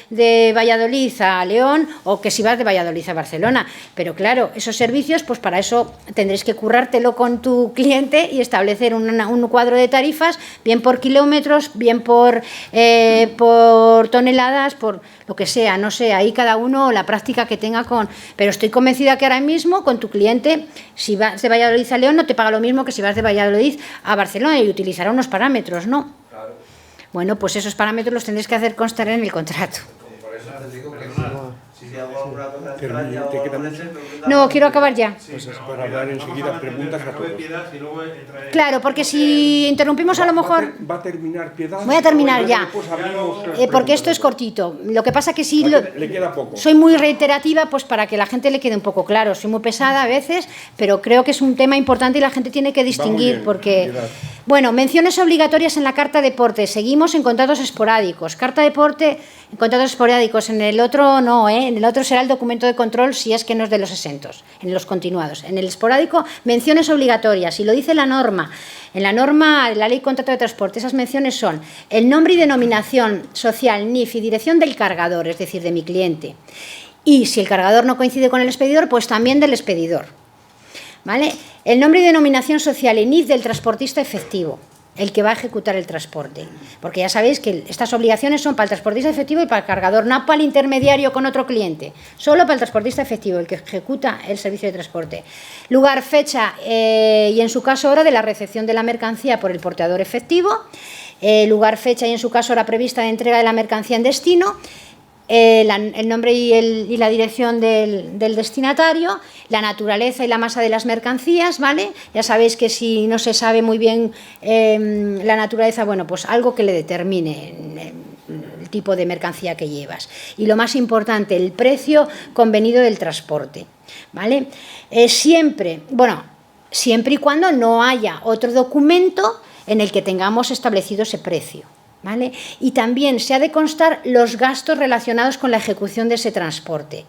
Valladolid a León o que si vas de Valladolid a Barcelona, pero claro, esos servicios, pues para eso tendréis que currártelo con tu cliente y establecer un cuadro de tarifas, bien por kilómetros, bien por toneladas, por lo que sea, no sé, ahí cada uno la práctica que tenga pero estoy convencida que ahora mismo con tu cliente, si vas de Valladolid a León, no te paga lo mismo que si vas de Valladolid a Barcelona, y utilizará unos parámetros, ¿no? Claro. Bueno, pues esos parámetros los tendréis que hacer constar en el contrato. Por eso te digo que si hago alguna cosa extraña o algo de eso, No, quiero acabar ya. Pues es para dar enseguida preguntas a todos. Claro, porque si interrumpimos a lo mejor... ¿Va a terminar Piedad? Voy a terminar ya, Después abrimos las porque preguntas. esto es cortito. Lo que pasa que sí... Le queda poco. Soy muy reiterativa, pues para que la gente le quede un poco claro. Soy muy pesada a veces, pero creo que es un tema importante y la gente tiene que distinguir, bien, porque... Piedad. Bueno, menciones obligatorias en la carta de porte. Seguimos en contratos esporádicos. Carta de porte en contratos esporádicos. En el otro no, ¿eh? En el otro será el documento de control si es que no es de los exentos, en los continuados. En el esporádico, menciones obligatorias. Y lo dice la norma. En la norma de la Ley Contrato de Transporte, esas menciones son el nombre y denominación social, NIF y dirección del cargador, es decir, de mi cliente. Y si el cargador no coincide con el expedidor, pues también del expedidor. ¿Vale? El nombre y denominación social y NIF del transportista efectivo, el que va a ejecutar el transporte. Porque ya sabéis que estas obligaciones son para el transportista efectivo y para el cargador, no para el intermediario con otro cliente, solo para el transportista efectivo, el que ejecuta el servicio de transporte. Lugar, fecha y en su caso hora de la recepción de la mercancía por el porteador efectivo, lugar, fecha y en su caso hora prevista de entrega de la mercancía en destino, el nombre y la dirección del destinatario, la naturaleza y la masa de las mercancías, ¿vale? Ya sabéis que si no se sabe muy bien la naturaleza, bueno, pues algo que le determine el tipo de mercancía que llevas. Y lo más importante, el precio convenido del transporte, ¿vale? Siempre y cuando no haya otro documento en el que tengamos establecido ese precio, ¿vale? Y también se ha de constar los gastos relacionados con la ejecución de ese transporte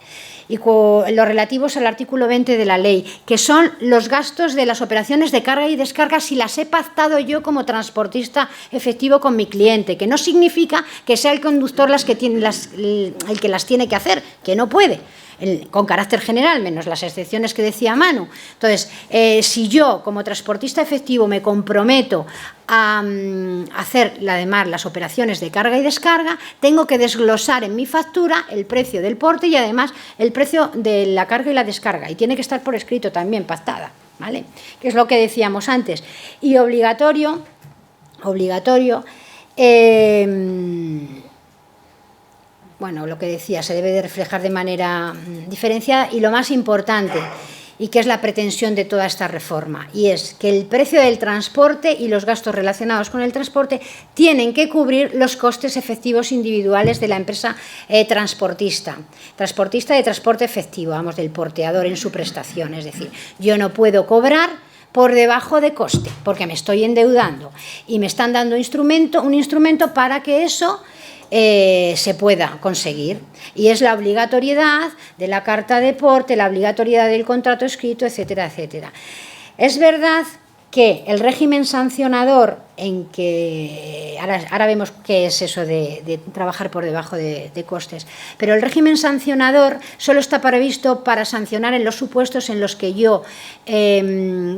y con los relativos al artículo 20 de la ley, que son los gastos de las operaciones de carga y descarga si las he pactado yo como transportista efectivo con mi cliente, que no significa que sea el conductor el que las tiene que hacer, que no puede. Con carácter general, menos las excepciones que decía Manu. Entonces, si yo, como transportista efectivo, me comprometo a hacer, además, las operaciones de carga y descarga, tengo que desglosar en mi factura el precio del porte y, además, el precio de la carga y la descarga. Y tiene que estar por escrito también, pactada, ¿vale? Que es lo que decíamos antes. Y obligatorio, bueno, lo que decía, se debe de reflejar de manera diferenciada y lo más importante, y que es la pretensión de toda esta reforma, y es que el precio del transporte y los gastos relacionados con el transporte tienen que cubrir los costes efectivos individuales de la empresa transportista de transporte efectivo, vamos, del porteador en su prestación. Es decir, yo no puedo cobrar por debajo de coste, porque me estoy endeudando y me están dando un instrumento para que eso se pueda conseguir, y es la obligatoriedad de la carta de porte, la obligatoriedad del contrato escrito, etcétera, etcétera. Es verdad que el régimen sancionador, en que ahora vemos qué es eso de trabajar por debajo de costes, pero el régimen sancionador solo está previsto para sancionar en los supuestos en los que yo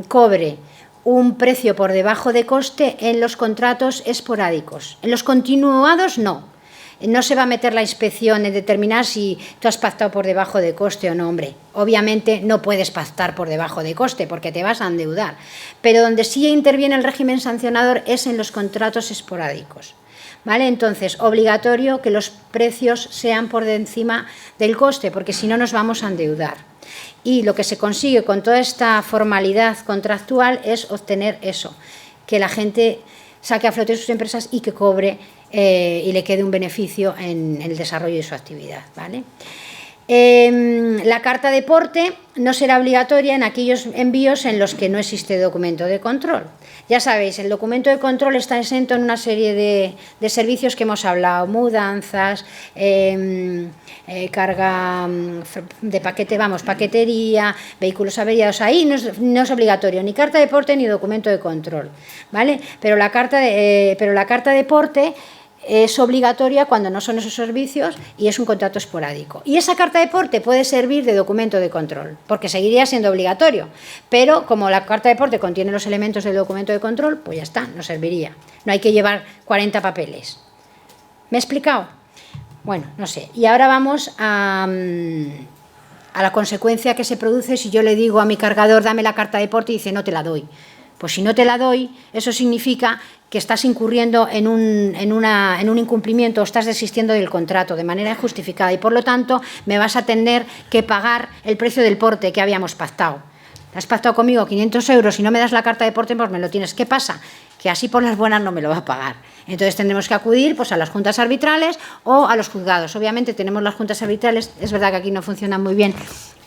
cobre un precio por debajo de coste en los contratos esporádicos. En los continuados no. No se va a meter la inspección en determinar si tú has pactado por debajo de coste o no, hombre. Obviamente no puedes pactar por debajo de coste porque te vas a endeudar. Pero donde sí interviene el régimen sancionador es en los contratos esporádicos, ¿vale? Entonces, obligatorio que los precios sean por encima del coste, porque si no nos vamos a endeudar. Y lo que se consigue con toda esta formalidad contractual es obtener eso, que la gente saque a flote sus empresas y que cobre y le quede un beneficio en el desarrollo de su actividad, ¿vale? La carta de porte no será obligatoria en aquellos envíos en los que no existe documento de control. Ya sabéis, el documento de control está exento en una serie de servicios que hemos hablado, mudanzas, carga de paquete, paquetería, vehículos averiados. Ahí no es obligatorio ni carta de porte ni documento de control, ¿vale? Pero la carta de porte es obligatoria cuando no son esos servicios y es un contrato esporádico. Y esa carta de porte puede servir de documento de control, porque seguiría siendo obligatorio, pero como la carta de porte contiene los elementos del documento de control, pues ya está, no serviría. No hay que llevar 40 papeles. ¿Me he explicado? Bueno, no sé. Y ahora vamos a la consecuencia que se produce si yo le digo a mi cargador, dame la carta de porte, y dice, no te la doy. Pues si no te la doy, eso significa que estás incurriendo en un incumplimiento o estás desistiendo del contrato de manera injustificada y, por lo tanto, me vas a tener que pagar el precio del porte que habíamos pactado. Has pactado conmigo 500 euros y no me das la carta de porte, pues me lo tienes. ¿Qué pasa? Que así por las buenas no me lo va a pagar. Entonces tendremos que acudir pues, a las juntas arbitrales o a los juzgados. Obviamente tenemos las juntas arbitrales, es verdad que aquí no funcionan muy bien,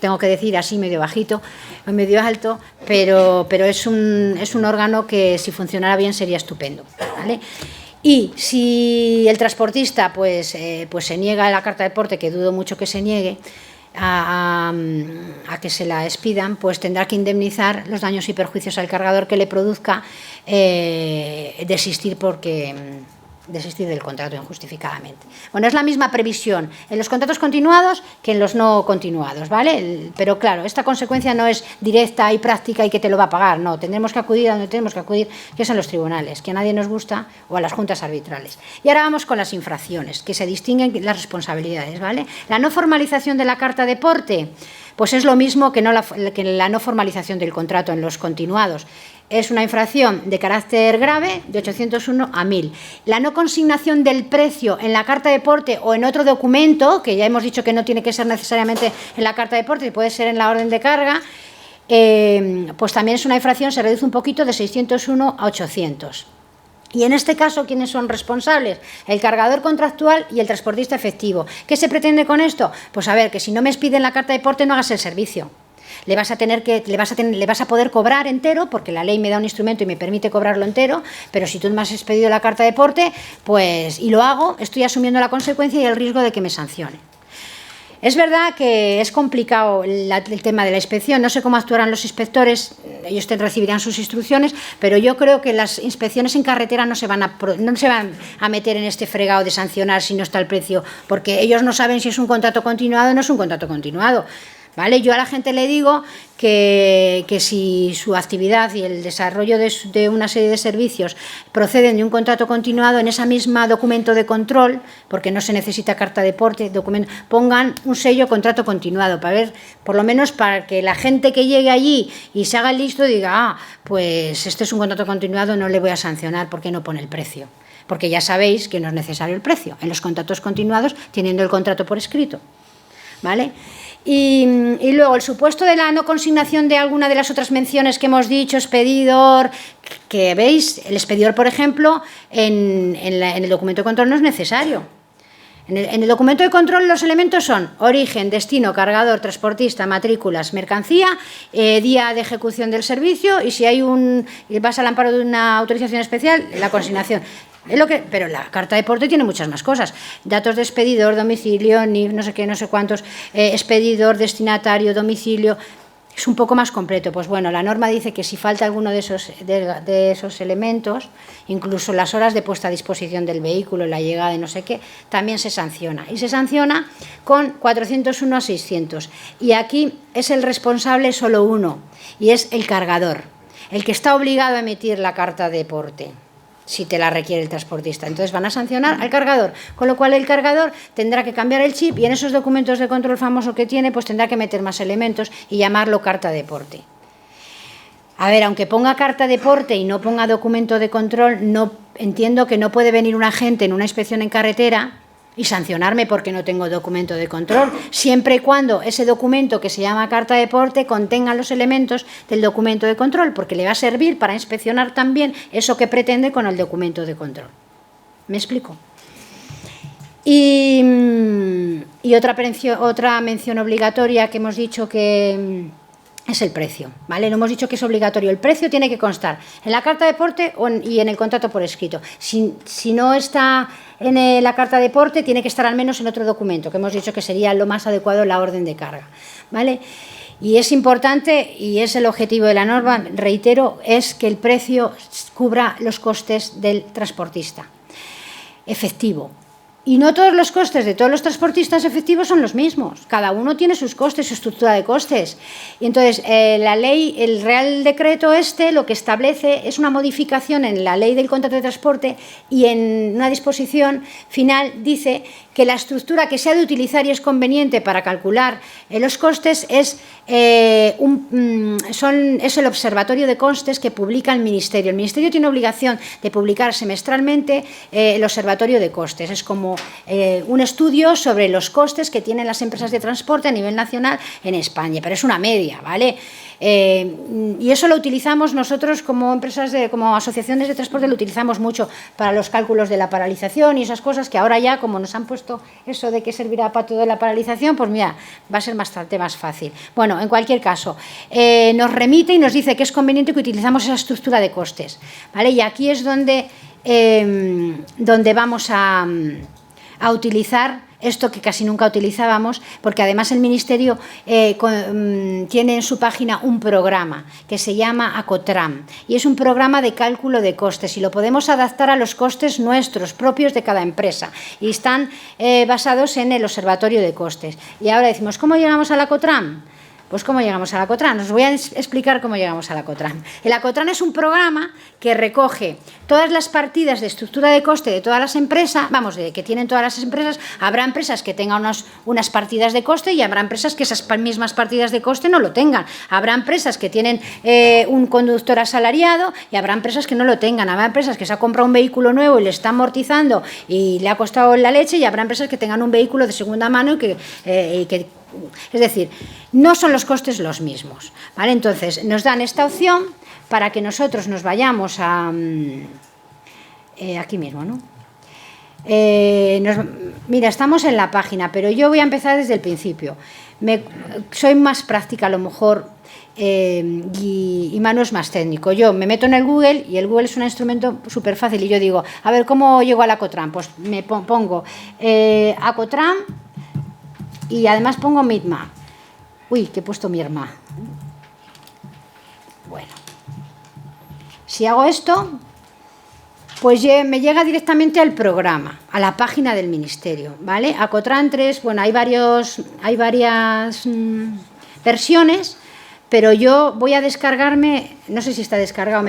tengo que decir así medio bajito, medio alto, pero es un órgano que si funcionara bien sería estupendo, ¿vale? Y si el transportista pues se niega a la carta de porte, que dudo mucho que se niegue, a que se la expidan, pues tendrá que indemnizar los daños y perjuicios al cargador que le produzca desistir del contrato injustificadamente. Bueno, es la misma previsión en los contratos continuados que en los no continuados, ¿vale? Pero claro, esta consecuencia no es directa y práctica y que te lo va a pagar, no, tendremos que acudir a donde tenemos que acudir, que son los tribunales, que a nadie nos gusta, o a las juntas arbitrales. Y ahora vamos con las infracciones, que se distinguen las responsabilidades, ¿vale? La no formalización de la carta de porte, pues es lo mismo que la no formalización del contrato en los continuados. es una infracción de carácter grave de 801 a 1000. La no consignación del precio en la carta de porte o en otro documento, que ya hemos dicho que no tiene que ser necesariamente en la carta de porte, puede ser en la orden de carga, pues también es una infracción, se reduce un poquito de 601 a 800. Y en este caso, ¿quiénes son responsables? El cargador contractual y el transportista efectivo. ¿Qué se pretende con esto? Pues a ver, que si no me expiden la carta de porte no hagas el servicio. Le vas a poder cobrar entero, porque la ley me da un instrumento y me permite cobrarlo entero, pero si tú me has expedido la carta de porte, pues, y lo hago, estoy asumiendo la consecuencia y el riesgo de que me sancione. Es verdad que es complicado el tema de la inspección, no sé cómo actuarán los inspectores, ellos recibirán sus instrucciones, pero yo creo que las inspecciones en carretera no se van a meter en este fregado de sancionar si no está el precio, porque ellos no saben si es un contrato continuado o no es un contrato continuado. ¿Vale? Yo a la gente le digo que si su actividad y el desarrollo de una serie de servicios proceden de un contrato continuado, en esa misma documento de control, porque no se necesita carta de porte, pongan un sello contrato continuado, para ver, por lo menos para que la gente que llegue allí y se haga el listo diga, pues este es un contrato continuado, no le voy a sancionar porque no pone el precio. Porque ya sabéis que no es necesario el precio en los contratos continuados, teniendo el contrato por escrito. ¿Vale? Y luego el supuesto de la no consignación de alguna de las otras menciones que hemos dicho, expedidor, que veis, el expedidor, por ejemplo, en el documento de control no es necesario. En el documento de control los elementos son origen, destino, cargador, transportista, matrículas, mercancía, día de ejecución del servicio y si vas al amparo de una autorización especial, la consignación. Pero la carta de porte tiene muchas más cosas. Datos de expedidor, domicilio, no sé qué, no sé cuántos, expedidor, destinatario, domicilio. Es un poco más completo. Pues bueno, la norma dice que si falta alguno de esos elementos, incluso las horas de puesta a disposición del vehículo, la llegada y no sé qué, también se sanciona. Y se sanciona con 401 a 600. Y aquí es el responsable solo uno, y es el cargador, el que está obligado a emitir la carta de porte, si te la requiere el transportista. Entonces van a sancionar al cargador, con lo cual el cargador tendrá que cambiar el chip y en esos documentos de control famoso que tiene, pues tendrá que meter más elementos y llamarlo carta de porte. A ver, aunque ponga carta de porte y no ponga documento de control, no entiendo que no puede venir un agente en una inspección en carretera y sancionarme porque no tengo documento de control, siempre y cuando ese documento que se llama carta de porte contenga los elementos del documento de control, porque le va a servir para inspeccionar también eso que pretende con el documento de control. ¿Me explico? Y otra mención obligatoria que hemos dicho que es el precio, ¿vale? No hemos dicho que es obligatorio. El precio tiene que constar en la carta de porte y en el contrato por escrito. Si no está en la carta de porte, tiene que estar al menos en otro documento, que hemos dicho que sería lo más adecuado la orden de carga, ¿vale? Y es importante, y es el objetivo de la norma, reitero, es que el precio cubra los costes del transportista efectivo. Y no todos los costes de todos los transportistas efectivos son los mismos. Cada uno tiene sus costes, su estructura de costes. Y entonces, la ley, el Real Decreto lo que establece es una modificación en la ley del contrato de transporte y en una disposición final dice que la estructura que se ha de utilizar y es conveniente para calcular los costes es el observatorio de costes que publica el Ministerio. El Ministerio tiene obligación de publicar semestralmente el observatorio de costes. Es como un estudio sobre los costes que tienen las empresas de transporte a nivel nacional en España, pero es una media, ¿vale? Y eso lo utilizamos nosotros como empresas, como asociaciones de transporte, lo utilizamos mucho para los cálculos de la paralización y esas cosas que ahora ya, como nos han puesto eso de que servirá para todo la paralización, pues mira, va a ser bastante más fácil. Bueno, en cualquier caso, nos remite y nos dice que es conveniente que utilizamos esa estructura de costes, ¿vale? Y aquí es donde vamos a utilizar esto que casi nunca utilizábamos, porque además el Ministerio tiene en su página un programa que se llama ACOTRAM y es un programa de cálculo de costes y lo podemos adaptar a los costes nuestros, propios de cada empresa y están basados en el observatorio de costes. Y ahora decimos, ¿cómo llegamos al ACOTRAM? Pues ¿cómo llegamos al Acotran? Os voy a explicar cómo llegamos al Acotran. El Acotran es un programa que recoge todas las partidas de estructura de coste de todas las empresas, que tienen todas las empresas. Habrá empresas que tengan unas partidas de coste y habrá empresas que esas mismas partidas de coste no lo tengan. Habrá empresas que tienen un conductor asalariado y habrá empresas que no lo tengan. Habrá empresas que se ha comprado un vehículo nuevo y le está amortizando y le ha costado la leche, y habrá empresas que tengan un vehículo de segunda mano y que es decir, no son los costes los mismos, ¿vale? Entonces, nos dan esta opción para que nosotros nos vayamos a... aquí mismo, ¿no? Mira, estamos en la página, pero yo voy a empezar desde el principio. Soy más práctica a lo mejor, y Manu es más técnico. Yo me meto en el Google, y el Google es un instrumento súper fácil, y yo digo, a ver, ¿cómo llego al Acotran? Pues me pongo Acotran, y además pongo Midmap. Uy, que he puesto Midmap. Bueno, si hago esto, pues me llega directamente al programa, a la página del Ministerio, ¿vale? Acotran 3, bueno, hay varias versiones, pero yo voy a descargarme, no sé si está descargado,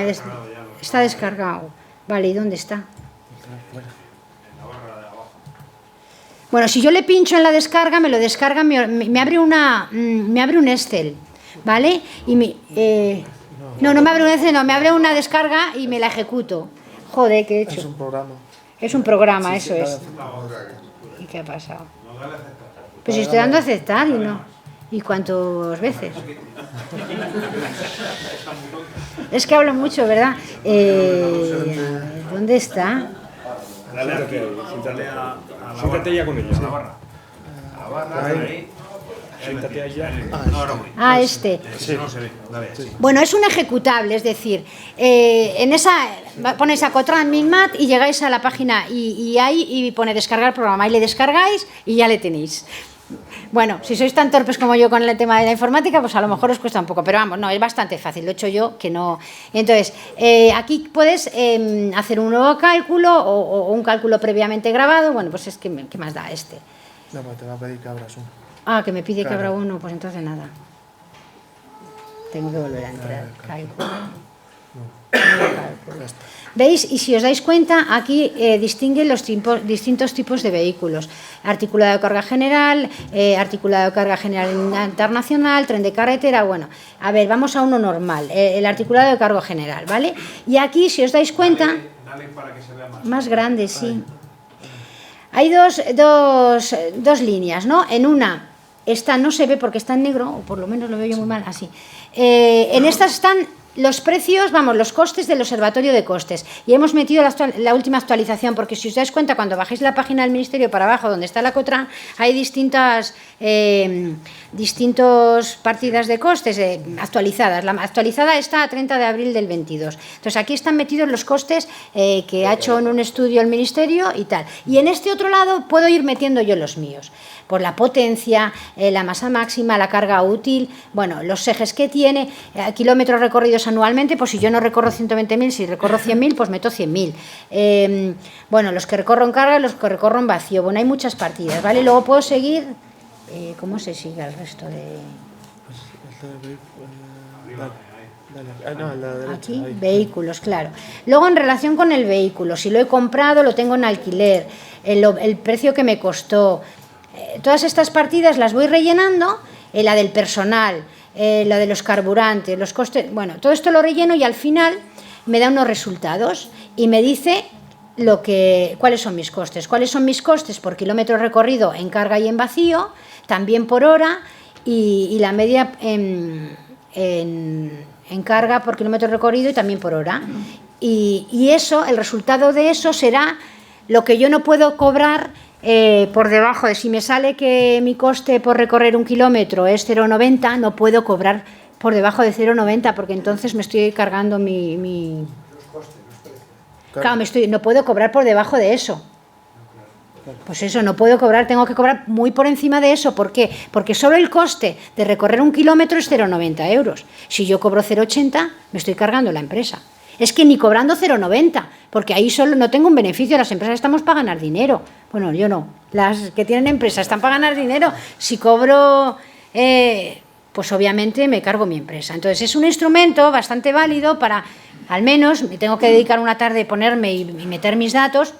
está descargado. Vale, ¿y dónde está? Bueno, si yo le pincho en la descarga, me lo descarga, me abre un Excel, ¿vale? Y no me abre un Excel, no, me abre una descarga y me la ejecuto. Joder, ¿qué he hecho? Es un programa. Es un programa, sí, eso es. ¿Y qué ha pasado? Pues estoy dando a aceptar y no. ¿Y cuántas veces? Es que hablo mucho, ¿verdad? ¿Dónde está? Siéntate ya con ella. La barra, ahí. Siéntate allá. Ah, este. No se ve, dale. Bueno, es un ejecutable, es decir, en esa ponéis Acotran Midmap y llegáis a la página y ahí pone descargar programa, y le descargáis y ya le tenéis. Bueno, si sois tan torpes como yo con el tema de la informática, pues a lo mejor os cuesta un poco, pero vamos, no, es bastante fácil, lo he hecho yo, que no... Entonces, aquí puedes hacer un nuevo cálculo o un cálculo previamente grabado. Bueno, pues es que, ¿qué más da este? No, pues te va a pedir que abras uno. Ah, que me pide Claro. que abra uno, pues entonces nada. Tengo que volver a entrar. Cálculo. Cálculo. ¿Veis? Y si os dais cuenta, aquí distinguen los distintos tipos de vehículos. Articulado de carga general, articulado de carga general internacional, tren de carretera. Bueno, a ver, vamos a uno normal, el articulado de carga general, ¿vale? Y aquí, si os dais cuenta, Dale para que se vea más. más grande, sí. Hay dos líneas, ¿no? En una, esta no se ve porque está en negro, o por lo menos lo veo yo muy mal, así. En estas están los precios, los costes del observatorio de costes. Y hemos metido la última actualización, porque si os dais cuenta, cuando bajáis la página del Ministerio para abajo, donde está el Acotran, hay distintas partidas de costes actualizadas. La actualizada está a 30 de abril del 22. Entonces, aquí están metidos los costes que ha hecho en un estudio el Ministerio y tal. Y en este otro lado puedo ir metiendo yo los míos. Por la potencia, la masa máxima, la carga útil, bueno, los ejes que tiene, kilómetros recorridos anualmente, pues si yo no recorro 120.000, si recorro 100.000, pues meto 100.000. Bueno, los que recorro en carga, los que recorro en vacío. Bueno, hay muchas partidas, ¿vale? Luego puedo seguir... ¿Cómo se sigue el resto de...? Aquí, vehículos, claro. Luego, en relación con el vehículo, si lo he comprado, lo tengo en alquiler, el precio que me costó... todas estas partidas las voy rellenando, la del personal, la de los carburantes, los costes, bueno, todo esto lo relleno y al final me da unos resultados y me dice cuáles son mis costes. ¿Cuáles son mis costes? Por kilómetro recorrido en carga y en vacío, también por hora y la media en carga por kilómetro recorrido y también por hora. Y eso, el resultado de eso será lo que yo no puedo cobrar por debajo de, si me sale que mi coste por recorrer un kilómetro es 0,90, no puedo cobrar por debajo de 0,90 porque entonces me estoy cargando mi... Claro, no puedo cobrar por debajo de eso. Pues eso, no puedo cobrar, tengo que cobrar muy por encima de eso. ¿Por qué? Porque solo el coste de recorrer un kilómetro es 0,90 euros. Si yo cobro 0,80, me estoy cargando la empresa. Es que ni cobrando 0,90, porque ahí solo no tengo un beneficio, las empresas estamos para ganar dinero. Bueno, yo no, las que tienen empresas están para ganar dinero. Si cobro pues obviamente me cargo mi empresa. Entonces es un instrumento bastante válido para, al menos, me tengo que dedicar una tarde, ponerme y meter mis datos,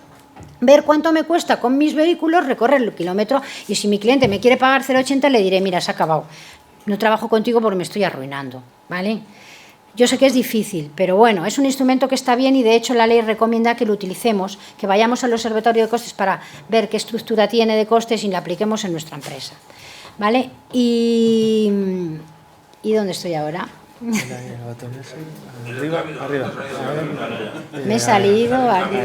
ver cuánto me cuesta con mis vehículos recorrer el kilómetro, y si mi cliente me quiere pagar 0,80 le diré, mira, se ha acabado, no trabajo contigo porque me estoy arruinando, ¿vale? Yo sé que es difícil, pero bueno, es un instrumento que está bien y de hecho la ley recomienda que lo utilicemos, que vayamos al observatorio de costes para ver qué estructura tiene de costes y la apliquemos en nuestra empresa, ¿vale? ¿Y dónde estoy ahora? Arriba. Me he salido aquí.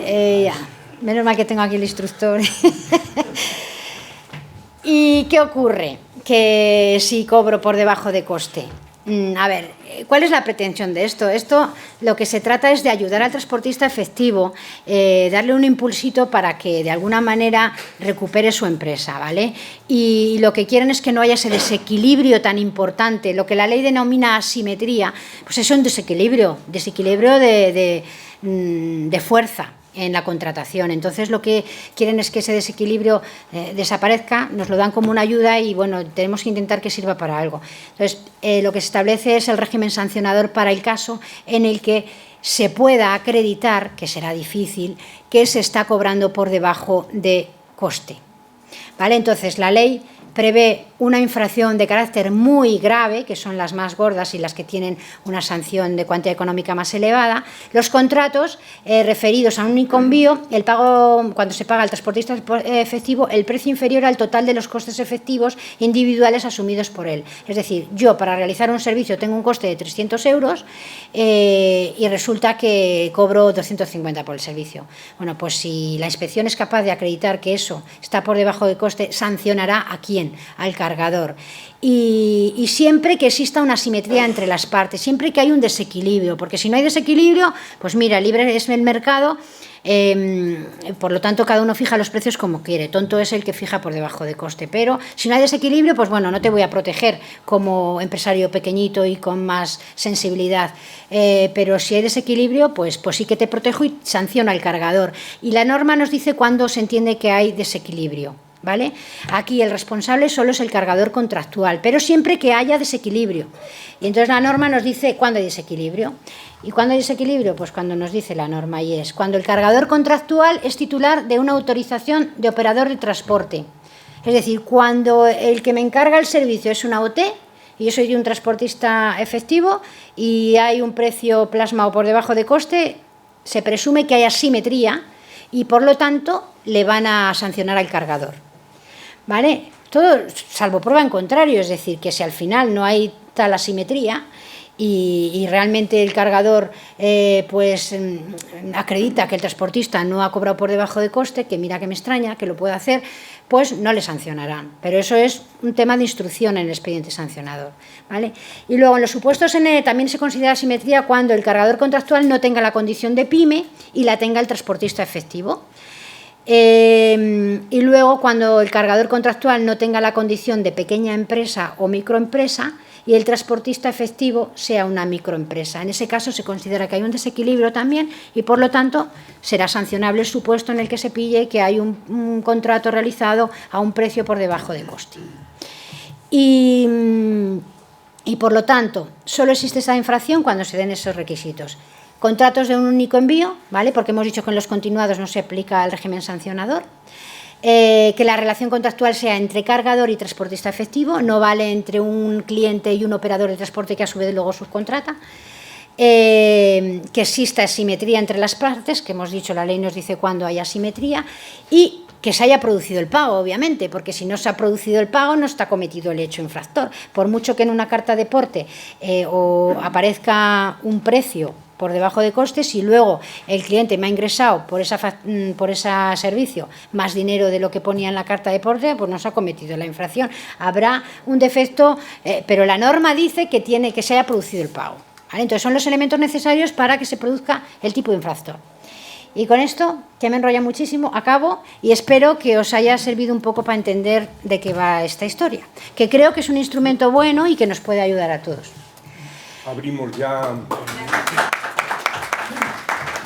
Ya. Menos mal que tengo aquí el instructor. ¿Y qué ocurre? Que si cobro por debajo de coste. A ver, ¿cuál es la pretensión de esto? Esto lo que se trata es de ayudar al transportista efectivo, darle un impulsito para que de alguna manera recupere su empresa, ¿vale? Y lo que quieren es que no haya ese desequilibrio tan importante, lo que la ley denomina asimetría, pues es un desequilibrio de fuerza en la contratación. Entonces lo que quieren es que ese desequilibrio desaparezca, nos lo dan como una ayuda y bueno, tenemos que intentar que sirva para algo. Entonces lo que se establece es el régimen sancionador para el caso en el que se pueda acreditar, que será difícil, que se está cobrando por debajo de coste, ¿vale? Entonces la ley prevé una infracción de carácter muy grave, que son las más gordas y las que tienen una sanción de cuantía económica más elevada. Los contratos referidos a un único envío, el pago, cuando se paga al transportista efectivo, el precio inferior al total de los costes efectivos individuales asumidos por él. Es decir, yo para realizar un servicio tengo un coste de 300 euros y resulta que cobro 250 por el servicio. Bueno, pues si la inspección es capaz de acreditar que eso está por debajo de coste, sancionará ¿a quién? Al cargador. Y siempre que exista una asimetría entre las partes, siempre que hay un desequilibrio, porque si no hay desequilibrio, pues mira, libre es el mercado, por lo tanto cada uno fija los precios como quiere, tonto es el que fija por debajo de coste, pero si no hay desequilibrio, pues bueno, no te voy a proteger como empresario pequeñito y con más sensibilidad, pero si hay desequilibrio, pues sí que te protejo y sanciono al cargador. Y la norma nos dice cuándo se entiende que hay desequilibrio, ¿vale? Aquí el responsable solo es el cargador contractual, pero siempre que haya desequilibrio. Y entonces la norma nos dice cuándo hay desequilibrio. ¿Y cuándo hay desequilibrio? Pues cuando nos dice la norma, y es cuando el cargador contractual es titular de una autorización de operador de transporte. Es decir, cuando el que me encarga el servicio es una OT y yo soy de un transportista efectivo y hay un precio plasmado por debajo de coste, se presume que hay asimetría y por lo tanto le van a sancionar al cargador, ¿vale? Todo salvo prueba en contrario, es decir, que si al final no hay tal asimetría y realmente el cargador acredita que el transportista no ha cobrado por debajo de coste, que mira que me extraña, que lo puede hacer, pues no le sancionarán. Pero eso es un tema de instrucción en el expediente sancionador, ¿vale? Y luego en los supuestos también se considera asimetría cuando el cargador contractual no tenga la condición de pyme y la tenga el transportista efectivo. Y luego cuando el cargador contractual no tenga la condición de pequeña empresa o microempresa y el transportista efectivo sea una microempresa. En ese caso se considera que hay un desequilibrio también y por lo tanto será sancionable el supuesto en el que se pille que hay un contrato realizado a un precio por debajo de coste. Y por lo tanto solo existe esa infracción cuando se den esos requisitos. Contratos de un único envío, ¿vale? Porque hemos dicho que en los continuados no se aplica el régimen sancionador. Que la relación contractual sea entre cargador y transportista efectivo, no vale entre un cliente y un operador de transporte que a su vez luego subcontrata. Que exista asimetría entre las partes, que hemos dicho, la ley nos dice cuándo hay asimetría, y que se haya producido el pago, obviamente, porque si no se ha producido el pago no está cometido el hecho infractor. Por mucho que en una carta de porte o aparezca un precio por debajo de costes y luego el cliente me ha ingresado por ese servicio más dinero de lo que ponía en la carta de porte, pues no se ha cometido la infracción. Habrá un defecto, pero la norma dice que tiene que se haya producido el pago, ¿vale? Entonces son los elementos necesarios para que se produzca el tipo de infractor. Y con esto, que me enrolla muchísimo, acabo y espero que os haya servido un poco para entender de qué va esta historia, que creo que es un instrumento bueno y que nos puede ayudar a todos. Abrimos ya...